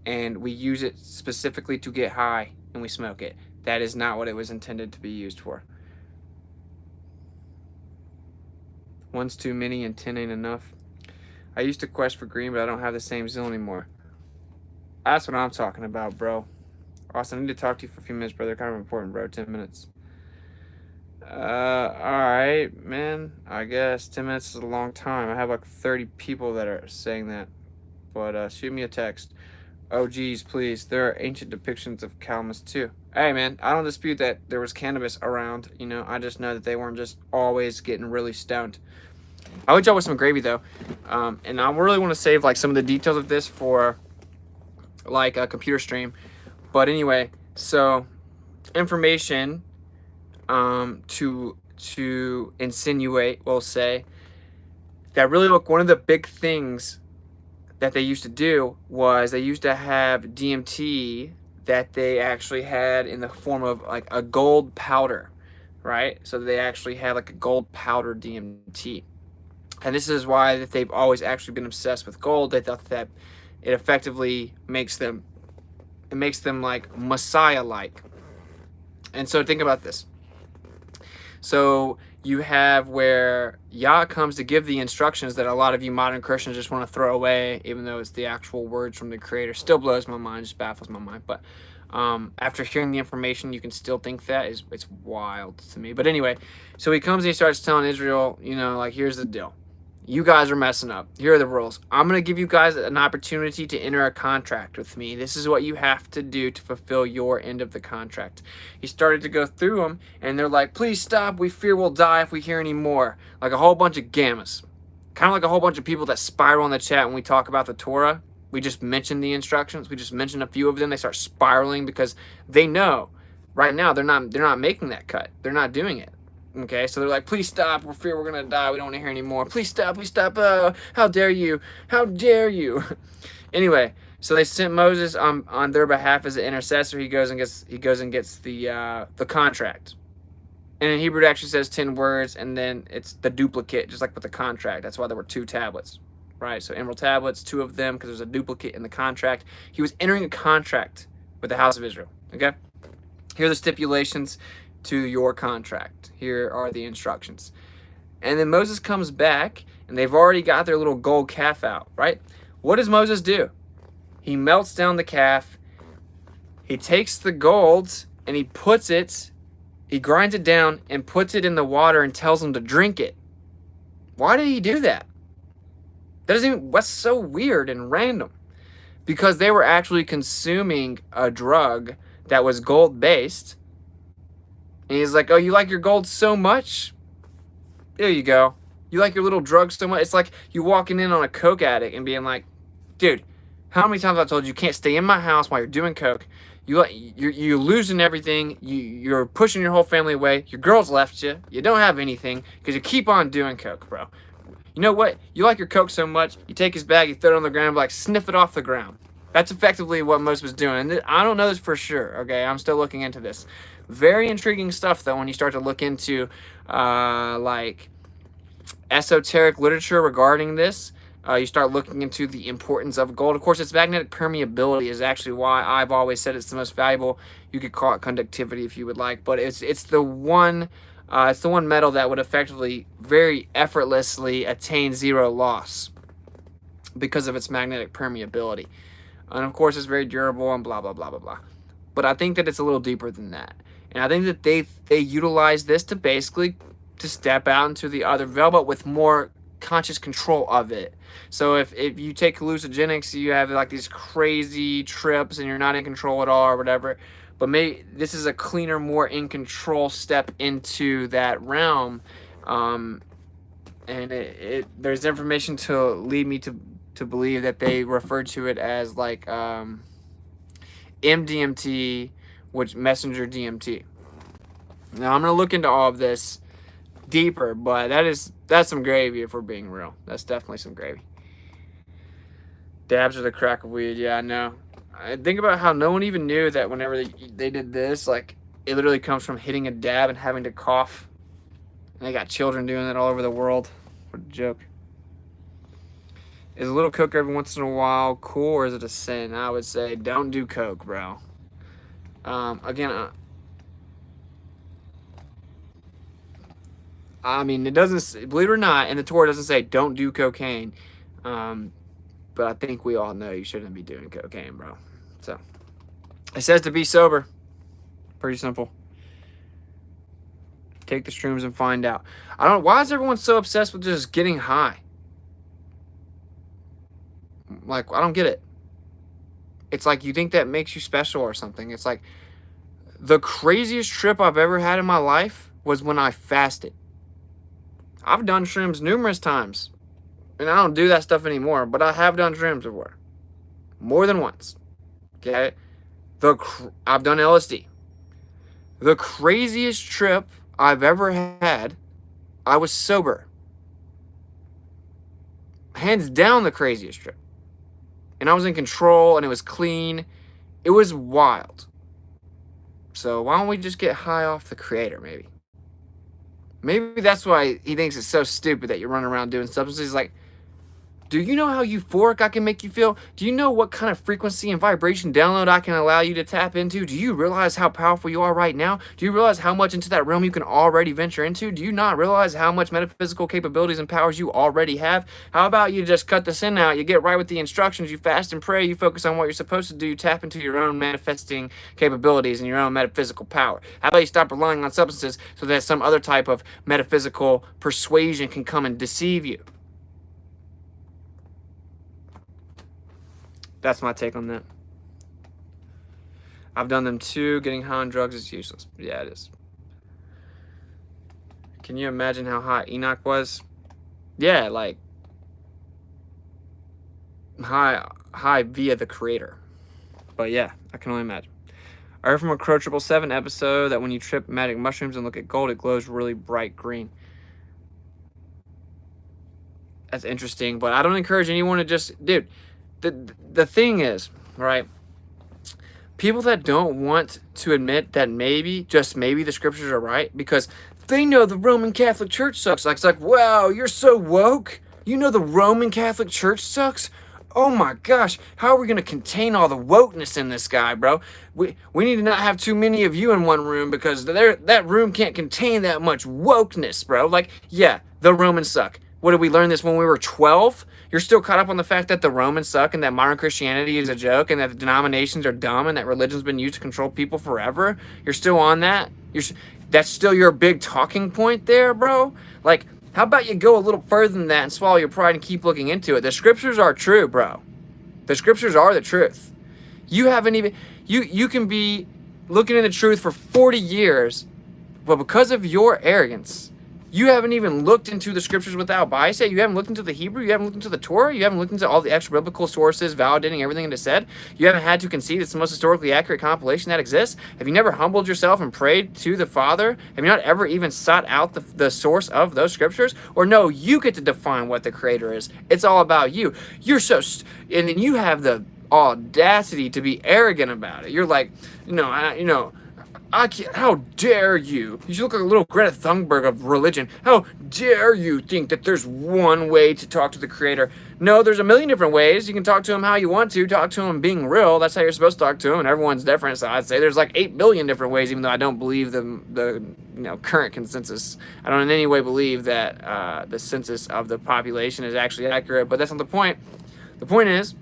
and we use it specifically to get high, and we smoke it. That is not what it was intended to be used for. One's too many and 10 ain't enough. I used to quest for green, but I don't have the same zeal anymore. That's what I'm talking about, bro. Austin, I need to talk to you for a few minutes, brother. Kind of important, bro. 10 minutes. Alright, man. I guess 10 minutes is a long time. I have like 30 people that are saying that. But shoot me a text. Oh, geez, please. There are ancient depictions of calamus, too. Hey, man, I don't dispute that there was cannabis around. You know, I just know that they weren't just always getting really stoned. I would y'all with some gravy, though. And I really want to save, like, some of the details of this for, like, a computer stream. But anyway, so information to insinuate, we'll say, that really, look, one of the big things that they used to do was they used to have DMT that they actually had in the form of like a gold powder, right? So they actually had like a gold powder DMT. And this is why that they've always actually been obsessed with gold. They thought that it effectively makes them like Messiah-like. And so think about this. So you have where Yah comes to give the instructions that a lot of you modern Christians just want to throw away, even though it's the actual words from the Creator. Still blows my mind, just baffles my mind. But after hearing the information, you can still think that it's wild to me. But anyway, so he comes and he starts telling Israel, you know, like, here's the deal. You guys are messing up. Here are the rules. I'm going to give you guys an opportunity to enter a contract with me. This is what you have to do to fulfill your end of the contract. He started to go through them, and they're like, please stop. We fear we'll die if we hear any more. Like a whole bunch of gammas. Kind of like a whole bunch of people that spiral in the chat when we talk about the Torah. We just mention the instructions. We just mention a few of them. They start spiraling because they know right now they're not making that cut. They're not doing it. Okay, so they're like, please stop, we fear we're going to die, we don't want to hear anymore. Please stop, how dare you, how dare you. Anyway, so they sent Moses on their behalf as an intercessor. He goes and gets the contract. And in Hebrew it actually says 10 words, and then it's the duplicate, just like with the contract. That's why there were 2 tablets, right? So emerald tablets, 2 of them, because there's a duplicate in the contract. He was entering a contract with the house of Israel, okay? Here are the stipulations to your contract. Here are the instructions. And then Moses comes back, and they've already got their little gold calf out, right? What does Moses do? He melts down the calf. He takes the gold, and he grinds it down and puts it in the water and tells them to drink it. Why did he do that? That's so weird and random. Because they were actually consuming a drug that was gold-based. And he's like, oh, you like your gold so much? There you go. You like your little drug so much? It's like you walking in on a coke addict and being like, dude, How many times I've told you can't stay in my house while you're doing coke? You're losing everything. You're pushing your whole family away. Your girl's left you. You don't have anything because you keep on doing coke, bro. You know what? You like your coke so much, you take his bag, you throw it on the ground, like sniff it off the ground. That's effectively what Moses was doing. And I don't know this for sure. Okay, I'm still looking into this. Very intriguing stuff though when you start to look into like esoteric literature regarding this. You start looking into the importance of gold. Of course, its magnetic permeability is actually why I've always said it's the most valuable. You could call it conductivity if you would like, but it's the one metal that would effectively very effortlessly attain zero loss because of its magnetic permeability. And of course, it's very durable and blah blah blah blah blah. But I think that it's a little deeper than that, and I think that they utilize this to basically to step out into the other veil, but with more conscious control of it. So if you take hallucinogenics, you have like these crazy trips and you're not in control at all or whatever, but maybe this is a cleaner, more in control step into that realm. And there's information to lead me to believe that they refer to it as like MDMT, which messenger DMT. Now I'm going to look into all of this deeper, but that's some gravy if we're being real. That's definitely some gravy. Dabs are the crack of weed. Yeah, I know. I think about how no one even knew that whenever they did this, like it literally comes from hitting a dab and having to cough. And they got children doing that all over the world. What a joke. Is a little coke every once in a while cool, or is it a sin? I would say don't do coke, bro. Again, I mean, it doesn't, believe it or not, and the Torah doesn't say don't do cocaine. But I think we all know you shouldn't be doing cocaine, bro. So, it says to be sober. Pretty simple. Take the shrooms and find out. I don't, why is everyone so obsessed with just getting high? Like, I don't get it. It's like you think that makes you special or something. It's like the craziest trip I've ever had in my life was when I fasted. I've done shrooms numerous times, and I don't do that stuff anymore, but I have done shrooms before. More than once. Okay? I've done LSD. The craziest trip I've ever had, I was sober. Hands down the craziest trip. And I was in control, and it was clean. It was wild. So why don't we just get high off the Creator, maybe? Maybe that's why he thinks it's so stupid that you're running around doing substances. He's like, do you know how euphoric I can make you feel? Do you know what kind of frequency and vibration download I can allow you to tap into? Do you realize how powerful you are right now? Do you realize how much into that realm you can already venture into? Do you not realize how much metaphysical capabilities and powers you already have? How about you just cut the sin out? You get right with the instructions. You fast and pray. You focus on what you're supposed to do. You tap into your own manifesting capabilities and your own metaphysical power. How about you stop relying on substances so that some other type of metaphysical persuasion can come and deceive you? That's my take on that. I've done them too. Getting high on drugs is useless. Yeah, it is. Can you imagine how high Enoch was? Yeah, like high via the Creator. But yeah, I can only imagine. I heard from Approachable 7 episode that when you trip magic mushrooms and look at gold, it glows really bright green. That's interesting, but I don't encourage anyone to just, dude. The thing is, right, people that don't want to admit that maybe, just maybe, the scriptures are right because they know the Roman Catholic Church sucks. Like, it's like, wow, you're so woke. You know the Roman Catholic Church sucks? Oh my gosh, how are we going to contain all the wokeness in this guy, bro? We need to not have too many of you in one room because that room can't contain that much wokeness, bro. Like, yeah, the Romans suck. What, did we learn this when we were 12? You're still caught up on the fact that the Romans suck and that modern Christianity is a joke and that the denominations are dumb and that religion's been used to control people forever? You're still on that? That's still your big talking point there, bro? Like, how about you go a little further than that and swallow your pride and keep looking into it? The scriptures are true, bro. The scriptures are the truth. You haven't even... You can be looking into the truth for 40 years, but because of your arrogance You haven't even looked into the scriptures without bias yet. You haven't looked into the Hebrew. You haven't looked into the Torah. You haven't looked into all the extra biblical sources validating everything it has said. You haven't had to concede it's the most historically accurate compilation that exists. Have you never humbled yourself and prayed to the Father? Have you not ever even sought out the source of those scriptures? Or no, you get to define what the Creator is. It's all about you. You're so, and then you have the audacity to be arrogant about it. You're like, I can't, how dare you? You should look like a little Greta Thunberg of religion. How dare you think that there's one way to talk to the Creator? No, there's a million different ways. You can talk to him how you want to. Talk to him being real. That's how you're supposed to talk to him, and everyone's different. So I'd say there's like 8 billion different ways, even though I don't believe the current consensus. I don't in any way believe that the census of the population is actually accurate, but that's not the point. The point is,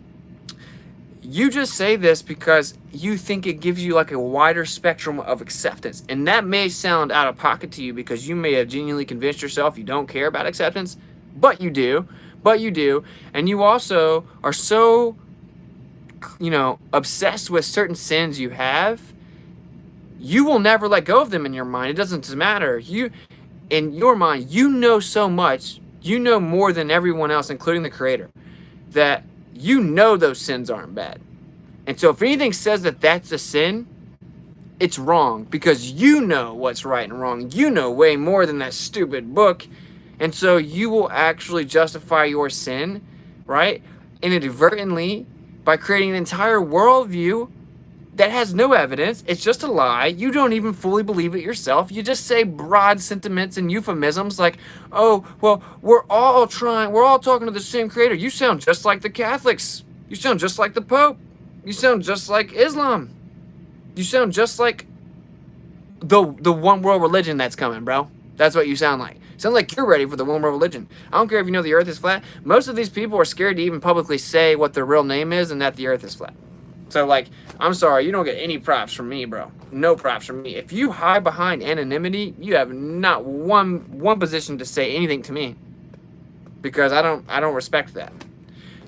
you just say this because you think it gives you like a wider spectrum of acceptance. And that may sound out of pocket to you because you may have genuinely convinced yourself you don't care about acceptance, but you do. And you also are so, obsessed with certain sins you have, you will never let go of them in your mind. It doesn't matter. In your mind, you know so much, you know more than everyone else, including the Creator, that you know those sins aren't bad. And so if anything says that that's a sin, it's wrong because you know what's right and wrong. You know way more than that stupid book. And so you will actually justify your sin, right? Inadvertently by creating an entire worldview that has no evidence. It's just a lie. You don't even fully believe it yourself. You just say broad sentiments and euphemisms like, oh, well, we're all talking to the same Creator. You sound just like the Catholics. You sound just like the Pope. You sound just like Islam. You sound just like the one world religion that's coming, bro. That's what you sound like. Sounds like you're ready for the one world religion. I don't care if you know the earth is flat. Most of these people are scared to even publicly say what their real name is and that the earth is flat. So, like, I'm sorry, you don't get any props from me, bro. No props from me. If you hide behind anonymity, you have not one position to say anything to me, because I don't respect that.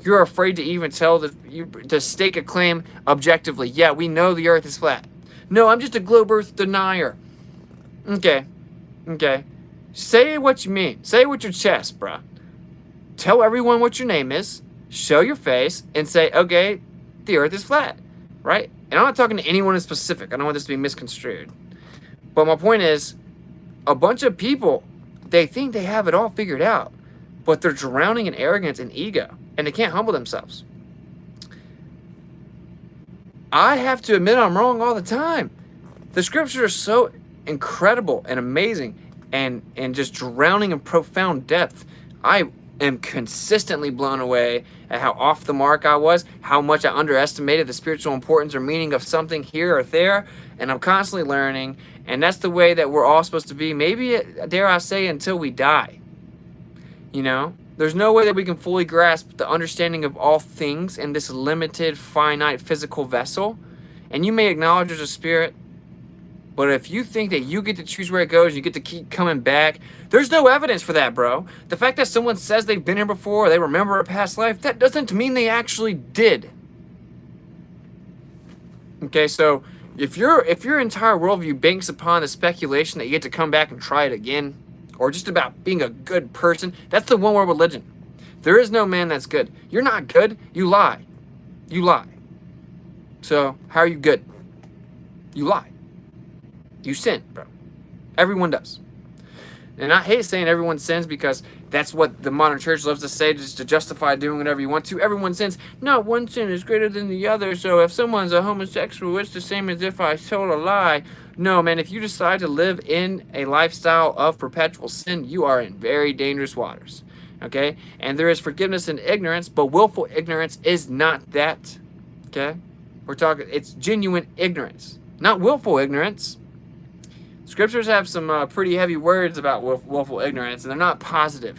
You're afraid to even to stake a claim objectively. Yeah, we know the earth is flat. No, I'm just a globe earth denier. Okay. Say what you mean. Say it with your chest, bro. Tell everyone what your name is. Show your face and say, okay, the earth is flat, right? And I'm not talking to anyone in specific. I don't want this to be misconstrued. But my point is, a bunch of people, they think they have it all figured out, but they're drowning in arrogance and ego, and they can't humble themselves. I have to admit I'm wrong all the time. The scriptures are so incredible and amazing and just drowning in profound depth. I am consistently blown away at how off the mark I was, how much I underestimated the spiritual importance or meaning of something here or there, and I'm constantly learning, and that's the way that we're all supposed to be, maybe, dare I say, until we die. There's no way that we can fully grasp the understanding of all things in this limited, finite, physical vessel, and you may acknowledge there's a spirit, but if you think that you get to choose where it goes, you get to keep coming back, there's no evidence for that, bro. The fact that someone says they've been here before, or they remember a past life, that doesn't mean they actually did. Okay, so if your entire worldview banks upon the speculation that you get to come back and try it again, or just about being a good person, that's the one world religion. There is no man that's good. You're not good. You lie. So how are you good? You lie. You sin, bro. Everyone does. And I hate saying everyone sins because that's what the modern church loves to say, just to justify doing whatever you want to. Everyone sins. Not one sin is greater than the other, so if someone's a homosexual, it's the same as if I told a lie. No, man, if you decide to live in a lifestyle of perpetual sin, you are in very dangerous waters, okay? And there is forgiveness in ignorance, but willful ignorance is not that, okay? We're talking, it's genuine ignorance, not willful ignorance. Scriptures have some pretty heavy words about willful ignorance, and they're not positive.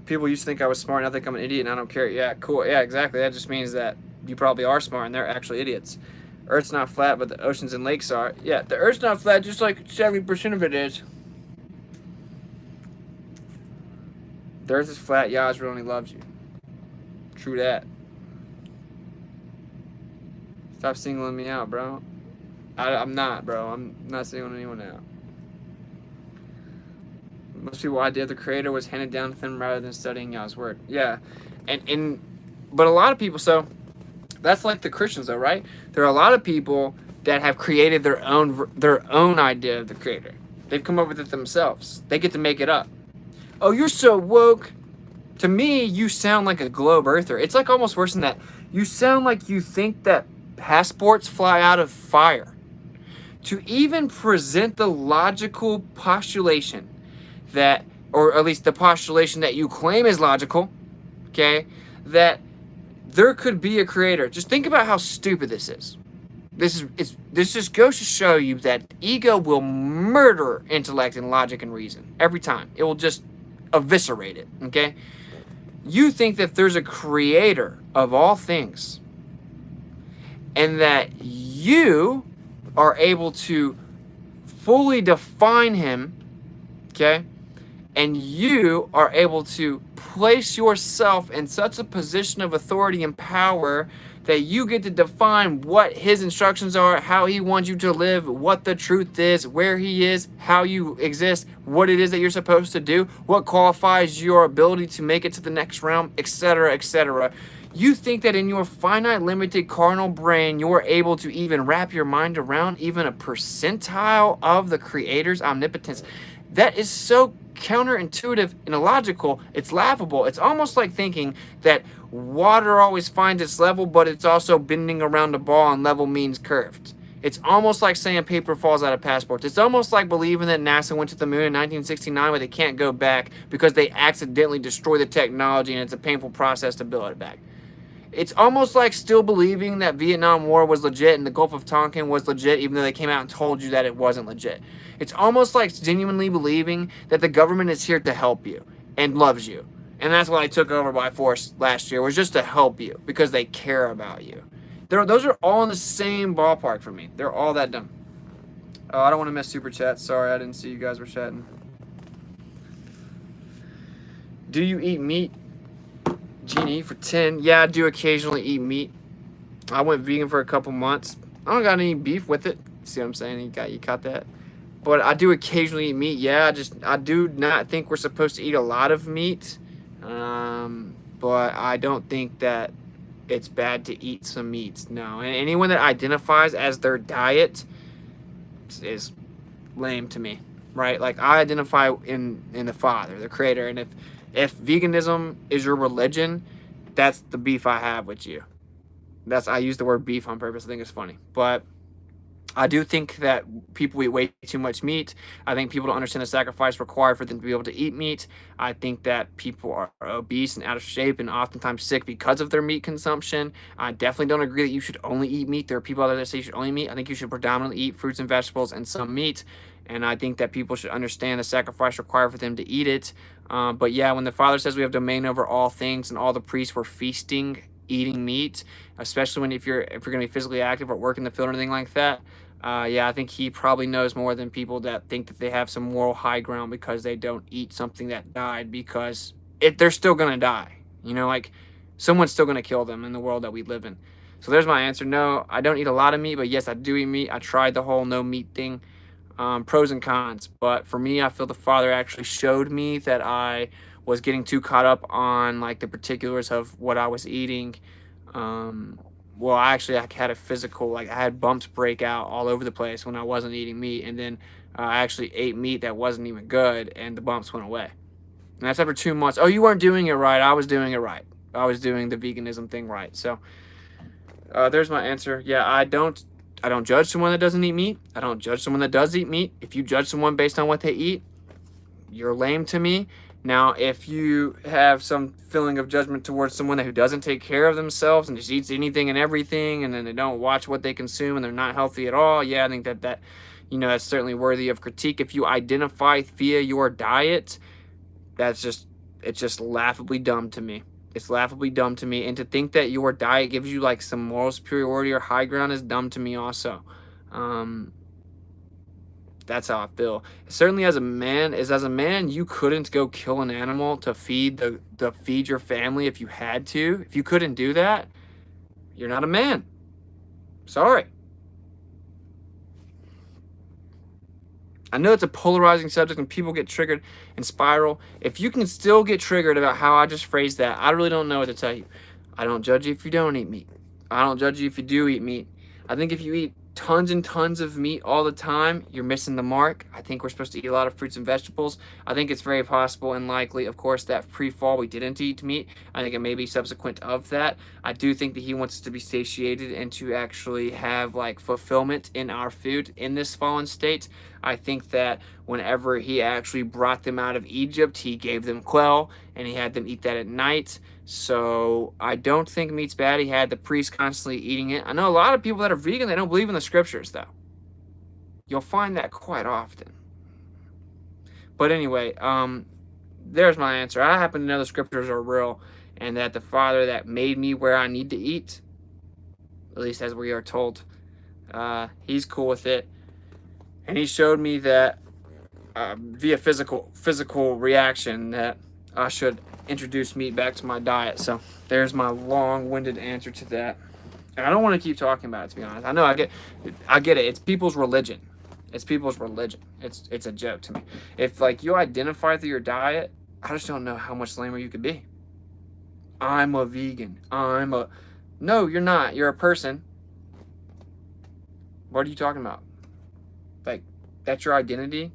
People used to think I was smart, and I think I'm an idiot, and I don't care. Yeah, cool. Yeah, exactly. That just means that you probably are smart, and they're actually idiots. Earth's not flat, but the oceans and lakes are. Yeah, the Earth's not flat, just like 70% of it is. The Earth is flat. Yahweh only loves you. True that. Stop singling me out, bro. I'm not, bro. I'm not singling anyone out. Most people idea the creator was handed down to them rather than studying God's word. Yeah. But a lot of people, so that's like the Christians though, right? There are a lot of people that have created their own idea of the creator. They've come up with it themselves. They get to make it up. Oh, you're so woke. To me, you sound like a globe earther. It's like almost worse than that. You sound like you think that passports fly out of fire. To even present the logical postulation that, or at least the postulation that you claim is logical, okay, that there could be a creator. Just think about how stupid this is. This just goes to show you that ego will murder intellect and logic and reason every time. It will just eviscerate it, okay? You think that there's a creator of all things and that you are able to fully define him, okay? And you are able to place yourself in such a position of authority and power that you get to define what his instructions are, how he wants you to live, what the truth is, where he is, how you exist, what it is that you're supposed to do, what qualifies your ability to make it to the next realm, etc., etc. You think that in your finite, limited, carnal brain, you're able to even wrap your mind around even a percentile of the Creator's omnipotence. That is so counterintuitive and illogical. It's laughable. It's almost like thinking that water always finds its level, but it's also bending around a ball and level means curved. It's almost like saying paper falls out of passports. It's almost like believing that NASA went to the moon in 1969, but they can't go back because they accidentally destroyed the technology and it's a painful process to build it back. It's almost like still believing that Vietnam War was legit and the Gulf of Tonkin was legit, even though they came out and told you that it wasn't legit. It's almost like genuinely believing that the government is here to help you and loves you. And that's why I took over by force last year, was just to help you because they care about you. Those are all in the same ballpark for me. They're all that dumb. Oh, I don't want to miss super chat. Sorry, I didn't see you guys were chatting. Do you eat meat? Genie for 10. Yeah, I do occasionally eat meat. I went vegan for a couple months. I don't got any beef with it. See what I'm saying? You caught that? But I do occasionally eat meat. Yeah, I do not think we're supposed to eat a lot of meat. But I don't think that it's bad to eat some meats. No. And anyone that identifies as their diet is lame to me, right? Like, I identify in the Father, the Creator. And if veganism is your religion, that's the beef I have with you. I use the word beef on purpose. I think it's funny. But I do think that people eat way too much meat. I think people don't understand the sacrifice required for them to be able to eat meat. I think that people are obese and out of shape and oftentimes sick because of their meat consumption. I definitely don't agree that you should only eat meat. There are people out there that say you should only eat meat. I think you should predominantly eat fruits and vegetables and some meat. And I think that people should understand the sacrifice required for them to eat it. But yeah, when the Father says we have domain over all things and all the priests were feasting, eating meat, especially if you're going to be physically active or work in the field or anything like that, yeah, I think he probably knows more than people that think that they have some moral high ground because they don't eat something that died, because they're still going to die. You know, like, someone's still going to kill them in the world that we live in. So there's my answer. No, I don't eat a lot of meat, but yes, I do eat meat. I tried the whole no meat thing. Pros and cons. But for me, I feel the Father actually showed me that I was getting too caught up on, like, the particulars of what I was eating. Well, I had a physical, like, I had bumps break out all over the place when I wasn't eating meat. And then I actually ate meat that wasn't even good, and the bumps went away. And that's after 2 months. Oh, you weren't doing it right. I was doing it right. I was doing the veganism thing right. So there's my answer. Yeah, I don't judge someone that doesn't eat meat. I don't judge someone that does eat meat. If you judge someone based on what they eat, you're lame to me. Now, if you have some feeling of judgment towards someone who doesn't take care of themselves and just eats anything and everything, and then they don't watch what they consume and they're not healthy at all, yeah, I think that that's certainly worthy of critique. If you identify via your diet, it's just laughably dumb to me. It's laughably dumb to me. And to think that your diet gives you, like, some moral superiority or high ground is dumb to me also. That's how I feel. Certainly as a man, you couldn't go kill an animal to feed your family if you had to. If you couldn't do that, you're not a man. Sorry. I know it's a polarizing subject and people get triggered and spiral. If you can still get triggered about how I just phrased that, I really don't know what to tell you. I don't judge you if you don't eat meat. I don't judge you if you do eat meat. I think if you eat tons and tons of meat all the time, you're missing the mark. I think we're supposed to eat a lot of fruits and vegetables. I think it's very possible and likely, of course, that pre-fall we didn't eat meat. I think it may be subsequent of that. I do think that he wants us to be satiated and to actually have like fulfillment in our food in this fallen state. I think that whenever he actually brought them out of Egypt, he gave them quail and he had them eat that at night. So I don't think meat's bad. He had the priest constantly eating it. I know a lot of people that are vegan, they don't believe in the scriptures, though. You'll find that quite often. But anyway, there's my answer. I happen to know the scriptures are real and that the Father that made me where I need to eat, at least as we are told, he's cool with it. And he showed me that via physical reaction that I should introduce meat back to my diet. So there's my long-winded answer to that. And I don't want to keep talking about it, to be honest. I know I get it. It's people's religion. It's people's religion. It's a joke to me. If like you identify through your diet, I just don't know how much lamer you could be. I'm a vegan. No, you're not. You're a person. What are you talking about? Like, that's your identity?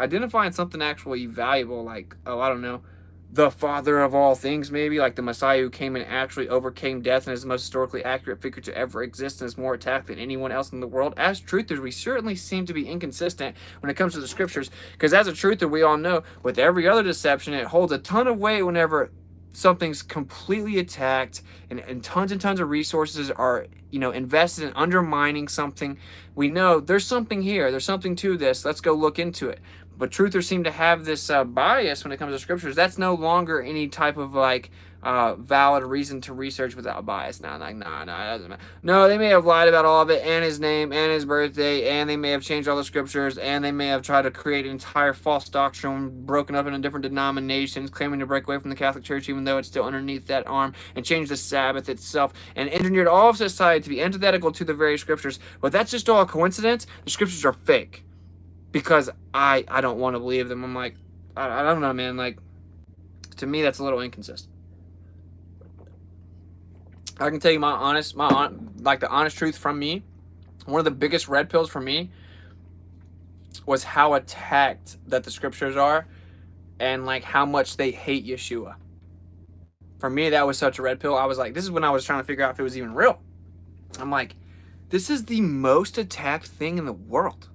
Identifying something actually valuable, like, oh, I don't know, the Father of all things, maybe, like the Messiah who came and actually overcame death and is the most historically accurate figure to ever exist and is more attacked than anyone else in the world. As truthers, we certainly seem to be inconsistent when it comes to the scriptures, because as a truther, we all know, with every other deception, it holds a ton of weight whenever something's completely attacked and tons of resources are, you know, invested in undermining something. We know there's something here, there's something to this, let's go look into it. But truthers seem to have this bias when it comes to scriptures. That's no longer any type of like valid reason to research without bias. No, like, no, it doesn't matter. No, they may have lied about all of it and his name and his birthday, and they may have changed all the scriptures, and they may have tried to create an entire false doctrine broken up into different denominations, claiming to break away from the Catholic Church even though it's still underneath that arm, and change the Sabbath itself, and engineered all of society to be antithetical to the very scriptures. But that's just all a coincidence. The scriptures are fake. Because I don't want to believe them. I'm like, I don't know, man. Like, to me, that's a little inconsistent. I can tell you the honest truth from me. One of the biggest red pills for me was how attacked that the scriptures are, and like how much they hate Yeshua. For me, that was such a red pill. I was like, this is when I was trying to figure out if it was even real. I'm like, this is the most attacked thing in the world.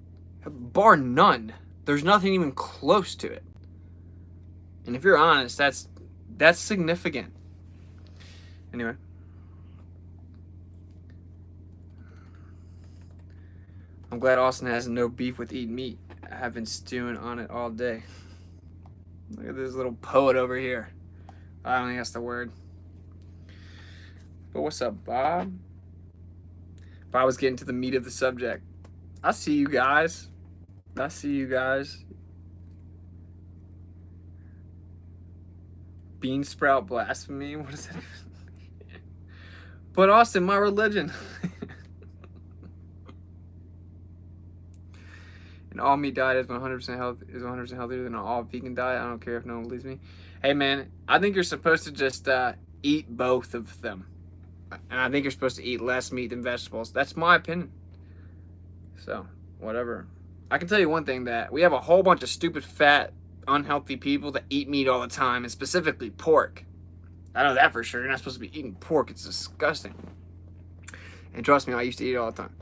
Bar none. There's nothing even close to it. And if you're honest, that's significant. Anyway. I'm glad Austin has no beef with eating meat. I've been stewing on it all day. Look at this little poet over here. I don't think that's the word. But what's up, Bob? Bob was getting to the meat of the subject. I see you guys. Bean sprout blasphemy? What is that even mean? But Austin, my religion. An all meat diet is 100% healthier than an all vegan diet. I don't care if no one believes me. Hey man, I think you're supposed to just eat both of them. And I think you're supposed to eat less meat than vegetables. That's my opinion. So, whatever. I can tell you one thing, that we have a whole bunch of stupid, fat, unhealthy people that eat meat all the time, and specifically pork. I know that for sure. You're not supposed to be eating pork. It's disgusting. And trust me, I used to eat it all the time.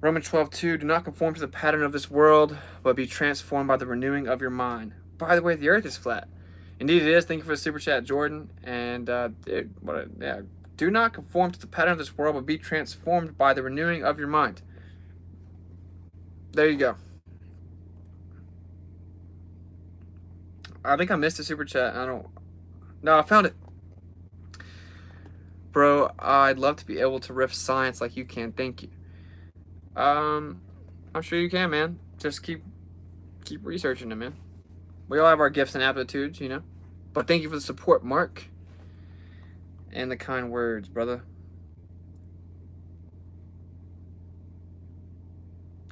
Romans 12:2, do not conform to the pattern of this world, but be transformed by the renewing of your mind. By the way, the earth is flat. Indeed it is. Thank you for the super chat, Jordan. And do not conform to the pattern of this world, but be transformed by the renewing of your mind. There you go. I think I missed a super chat. No, I found it. Bro, I'd love to be able to riff science like you can. Thank you. I'm sure you can, man. Just keep researching it, man. We all have our gifts and aptitudes, you know. But thank you for the support, Mark. And the kind words, brother.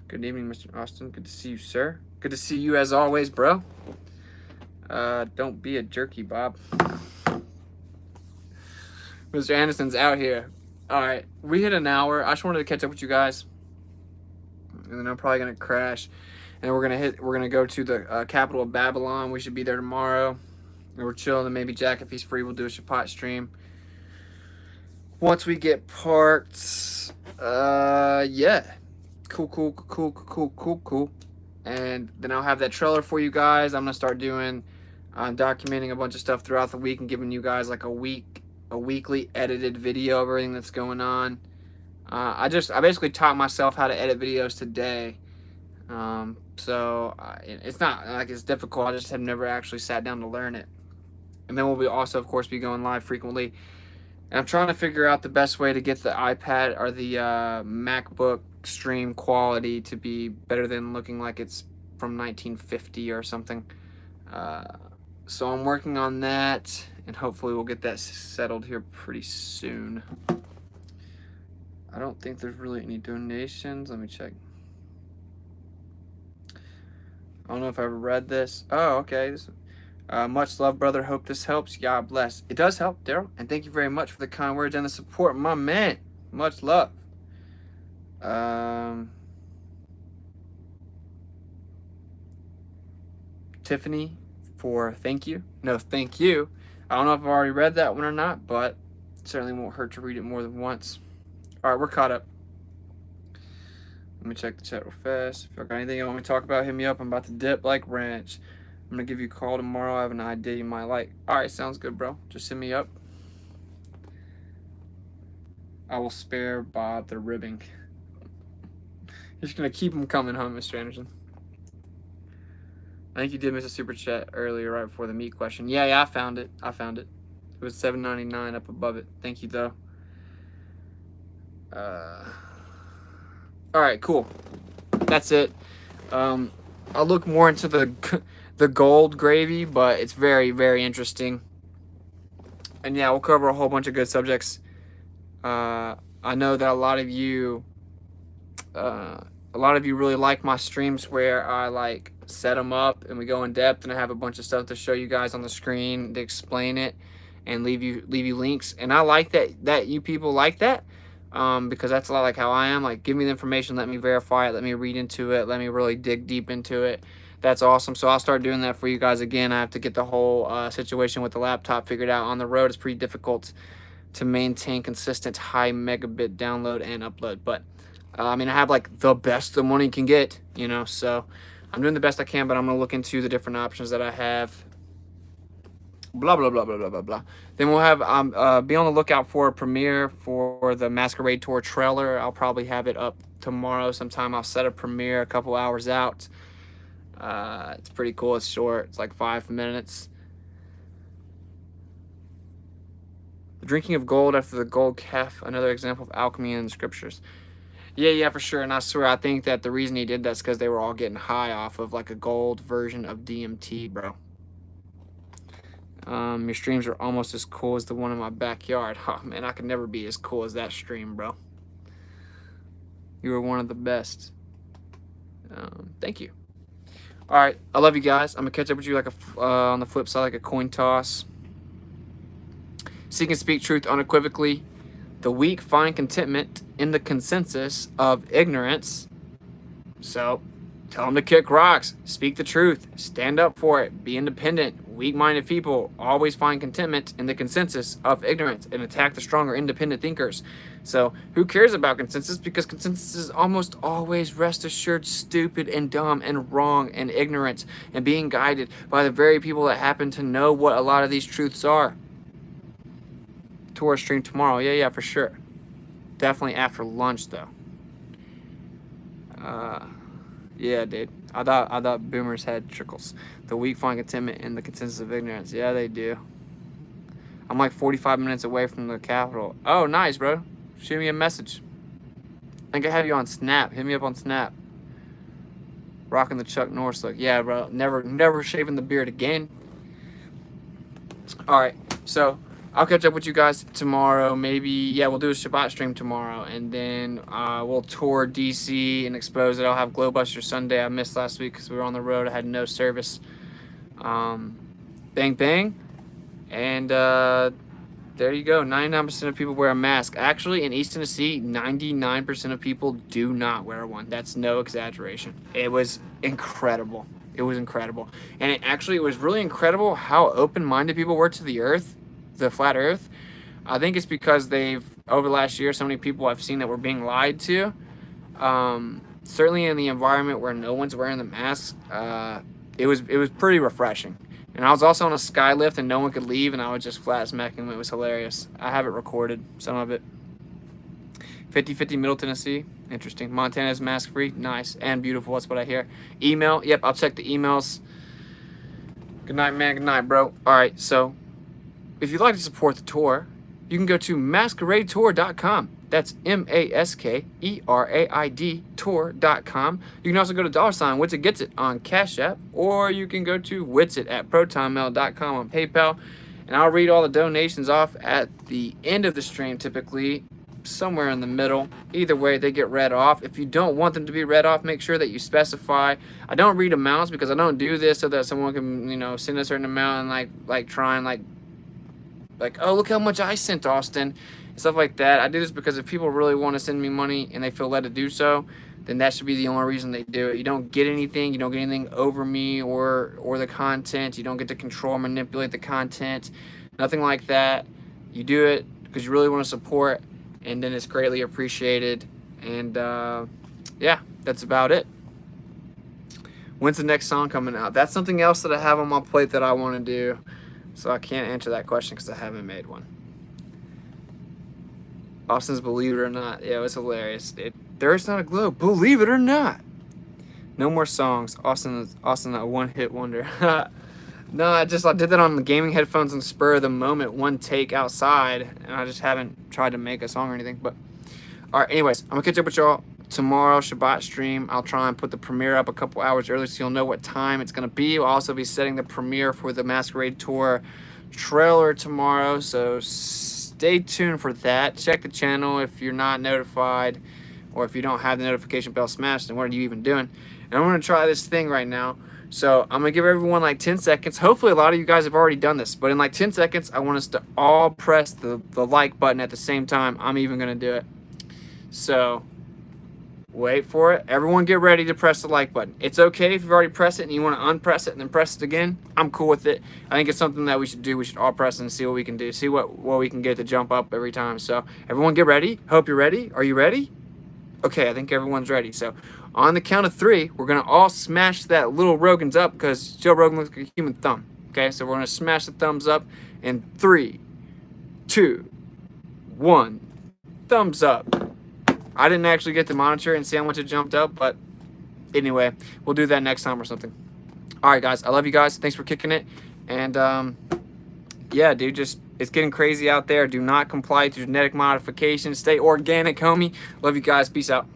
Good evening, Mr. Austin. Good to see you, sir. Good to see you as always, bro. Don't be a jerky, Bob. Mr. Anderson's out here. All right, we hit an hour. I just wanted to catch up with you guys, and then I'm probably gonna crash, and we're gonna go to the capital of Babylon. We should be there tomorrow, and we're chilling. And maybe Jack, if he's free, we'll do a Shabbat stream. Once we get parked, yeah, cool. And then I'll have that trailer for you guys. I'm gonna start doing, documenting a bunch of stuff throughout the week and giving you guys like a weekly edited video of everything that's going on. I basically taught myself how to edit videos today. So it's not like it's difficult. I just have never actually sat down to learn it. And then we'll also, of course, be going live frequently. And I'm trying to figure out the best way to get the iPad or the MacBook stream quality to be better than looking like it's from 1950 or something. So I'm working on that, and hopefully we'll get that settled here pretty soon. I don't think there's really any donations. Let me check. I don't know if I ever read this. Oh, okay. Much love, brother. Hope this helps. God bless. It does help, Daryl. And thank you very much for the kind words and the support, my man. Much love. Tiffany for thank you. No, thank you. I don't know if I've already read that one or not, but it certainly won't hurt to read it more than once. All right, we're caught up. Let me check the chat real fast. If y'all got anything you want me to talk about, hit me up. I'm about to dip like ranch. I'm going to give you a call tomorrow. I have an idea you might like. All right, sounds good, bro. Just hit me up. I will spare Bob the ribbing. You're just going to keep them coming, huh, Mr. Anderson? I think you did miss a super chat earlier right before the meat question. Yeah, I found it. It was $7.99 up above it. Thank you, though. All right, cool. That's it. I'll look more into the gold gravy, but it's very, very interesting. And yeah, we'll cover a whole bunch of good subjects. I know that a lot of you really like my streams where I like set them up and we go in depth, and I have a bunch of stuff to show you guys on the screen to explain it and leave you links. And I like that you people like that, because that's a lot like how I am. Like, give me the information, let me verify it, let me read into it, let me really dig deep into it. That's awesome. So I'll start doing that for you guys again. I have to get the whole situation with the laptop figured out. On the road, it's pretty difficult to maintain consistent high megabit download and upload. But I mean, I have like the best the money can get, you know, so I'm doing the best I can, but I'm going to look into the different options that I have. Blah, blah, blah, blah, blah, blah, blah. Then we'll have, be on the lookout for a premiere for the Masquerade Tour trailer. I'll probably have it up tomorrow sometime. I'll set a premiere a couple hours out. It's pretty cool. It's short. It's like 5 minutes. The drinking of gold after the gold calf, another example of alchemy in the scriptures. Yeah, for sure. And I swear, I think that the reason he did that's because they were all getting high off of like a gold version of DMT, bro. Your streams are almost as cool as the one in my backyard. Oh, man, I could never be as cool as that stream, bro. You were one of the best. Thank you. All right, I love you guys. I'm gonna catch up with you like on the flip side, like a coin toss. Seek and speak truth unequivocally. The weak find contentment in the consensus of ignorance. So, tell them to kick rocks. Speak the truth. Stand up for it. Be independent. Weak-minded people always find contentment in the consensus of ignorance and attack the stronger independent thinkers. So, who cares about consensus? Because consensus is almost always, rest assured, stupid and dumb and wrong and ignorant and being guided by the very people that happen to know what a lot of these truths are. Tour stream tomorrow. Yeah, for sure. Definitely after lunch, though. Yeah, dude. I thought boomers had trickles. The weak find contentment in the consensus of ignorance. Yeah, they do. I'm like 45 minutes away from the Capitol. Oh, nice, bro. Shoot me a message. I think I have you on Snap. Hit me up on Snap. Rocking the Chuck Norris look. Yeah, bro. Never shaving the beard again. All right. So I'll catch up with you guys tomorrow. Maybe, yeah, we'll do a Shabbat stream tomorrow, and then we'll tour DC and expose it. I'll have Glowbuster Sunday. I missed last week because we were on the road. I had no service. Bang bang, and there you go. 99% of people wear a mask. Actually, in East Tennessee, 99% of people do not wear one. That's no exaggeration. It was incredible. It was incredible, and it was really incredible how open-minded people were to the Earth. The flat earth. I think it's because over the last year, so many people I've seen that were being lied to. Certainly in the environment where no one's wearing the masks, it was pretty refreshing. And I was also on a sky lift and no one could leave, and I was just flat smacking them. It was hilarious. I have it recorded, some of it. 50-50 Middle Tennessee. Interesting. Montana's mask free. Nice and beautiful. That's what I hear. Email. Yep, I'll check the emails. Good night, man. Good night, bro. All right, so if you'd like to support the tour, you can go to masqueradetour.com. That's MASKERAID tour.com. You can also go to $WitsitGetsIt on Cash App, or you can go to Whitsitt at protonmail.com on PayPal. And I'll read all the donations off at the end of the stream, typically somewhere in the middle. Either way, they get read off. If you don't want them to be read off, make sure that you specify. I don't read amounts because I don't do this so that someone can, send a certain amount and try and oh, look how much I sent Austin, and stuff like that. I do this because if people really want to send me money and they feel led to do so, then that should be the only reason they do it. You don't get anything. You don't get anything over me or the content. You don't get to control or manipulate the content. Nothing like that. You do it because you really want to support, and then it's greatly appreciated. And yeah, that's about it. When's the next song coming out? That's something else that I have on my plate that I want to do. So I can't answer that question because I haven't made one. Austin's Believe It or Not. Yeah, it was hilarious. There is not a globe. Believe it or not. No more songs. Austin a one-hit wonder. No, I did that on the gaming headphones and spur of the moment, one take outside, and I just haven't tried to make a song or anything. But all right, anyways, I'm gonna catch up with y'all tomorrow, Shabbat stream. I'll try and put the premiere up a couple hours early so you'll know what time it's going to be. We'll also be setting the premiere for the Masquerade Tour trailer tomorrow, so stay tuned for that. Check the channel if you're not notified, or if you don't have the notification bell smashed, then what are you even doing? And I'm going to try this thing right now. So I'm going to give everyone 10 seconds. Hopefully a lot of you guys have already done this, but in 10 seconds, I want us to all press the like button at the same time. I'm even going to do it. So wait for it. Everyone get ready to press the like button. It's okay if you've already pressed it and you want to unpress it and then press it again. I'm cool with it. I think it's something that we should do. We should all press it and see what we can do. See what we can get to jump up every time. So everyone get ready. Hope you're ready. Are you ready? Okay, I think everyone's ready. So on the count of 3, we're going to all smash that little Rogan's up because Joe Rogan looks like a human thumb. Okay, so we're going to smash the thumbs up in 3, 2, 1. Thumbs up. I didn't actually get to monitor and see how much it jumped up, but anyway, we'll do that next time or something. All right, guys, I love you guys. Thanks for kicking it. And yeah, dude, it's getting crazy out there. Do not comply to genetic modification. Stay organic, homie. Love you guys. Peace out.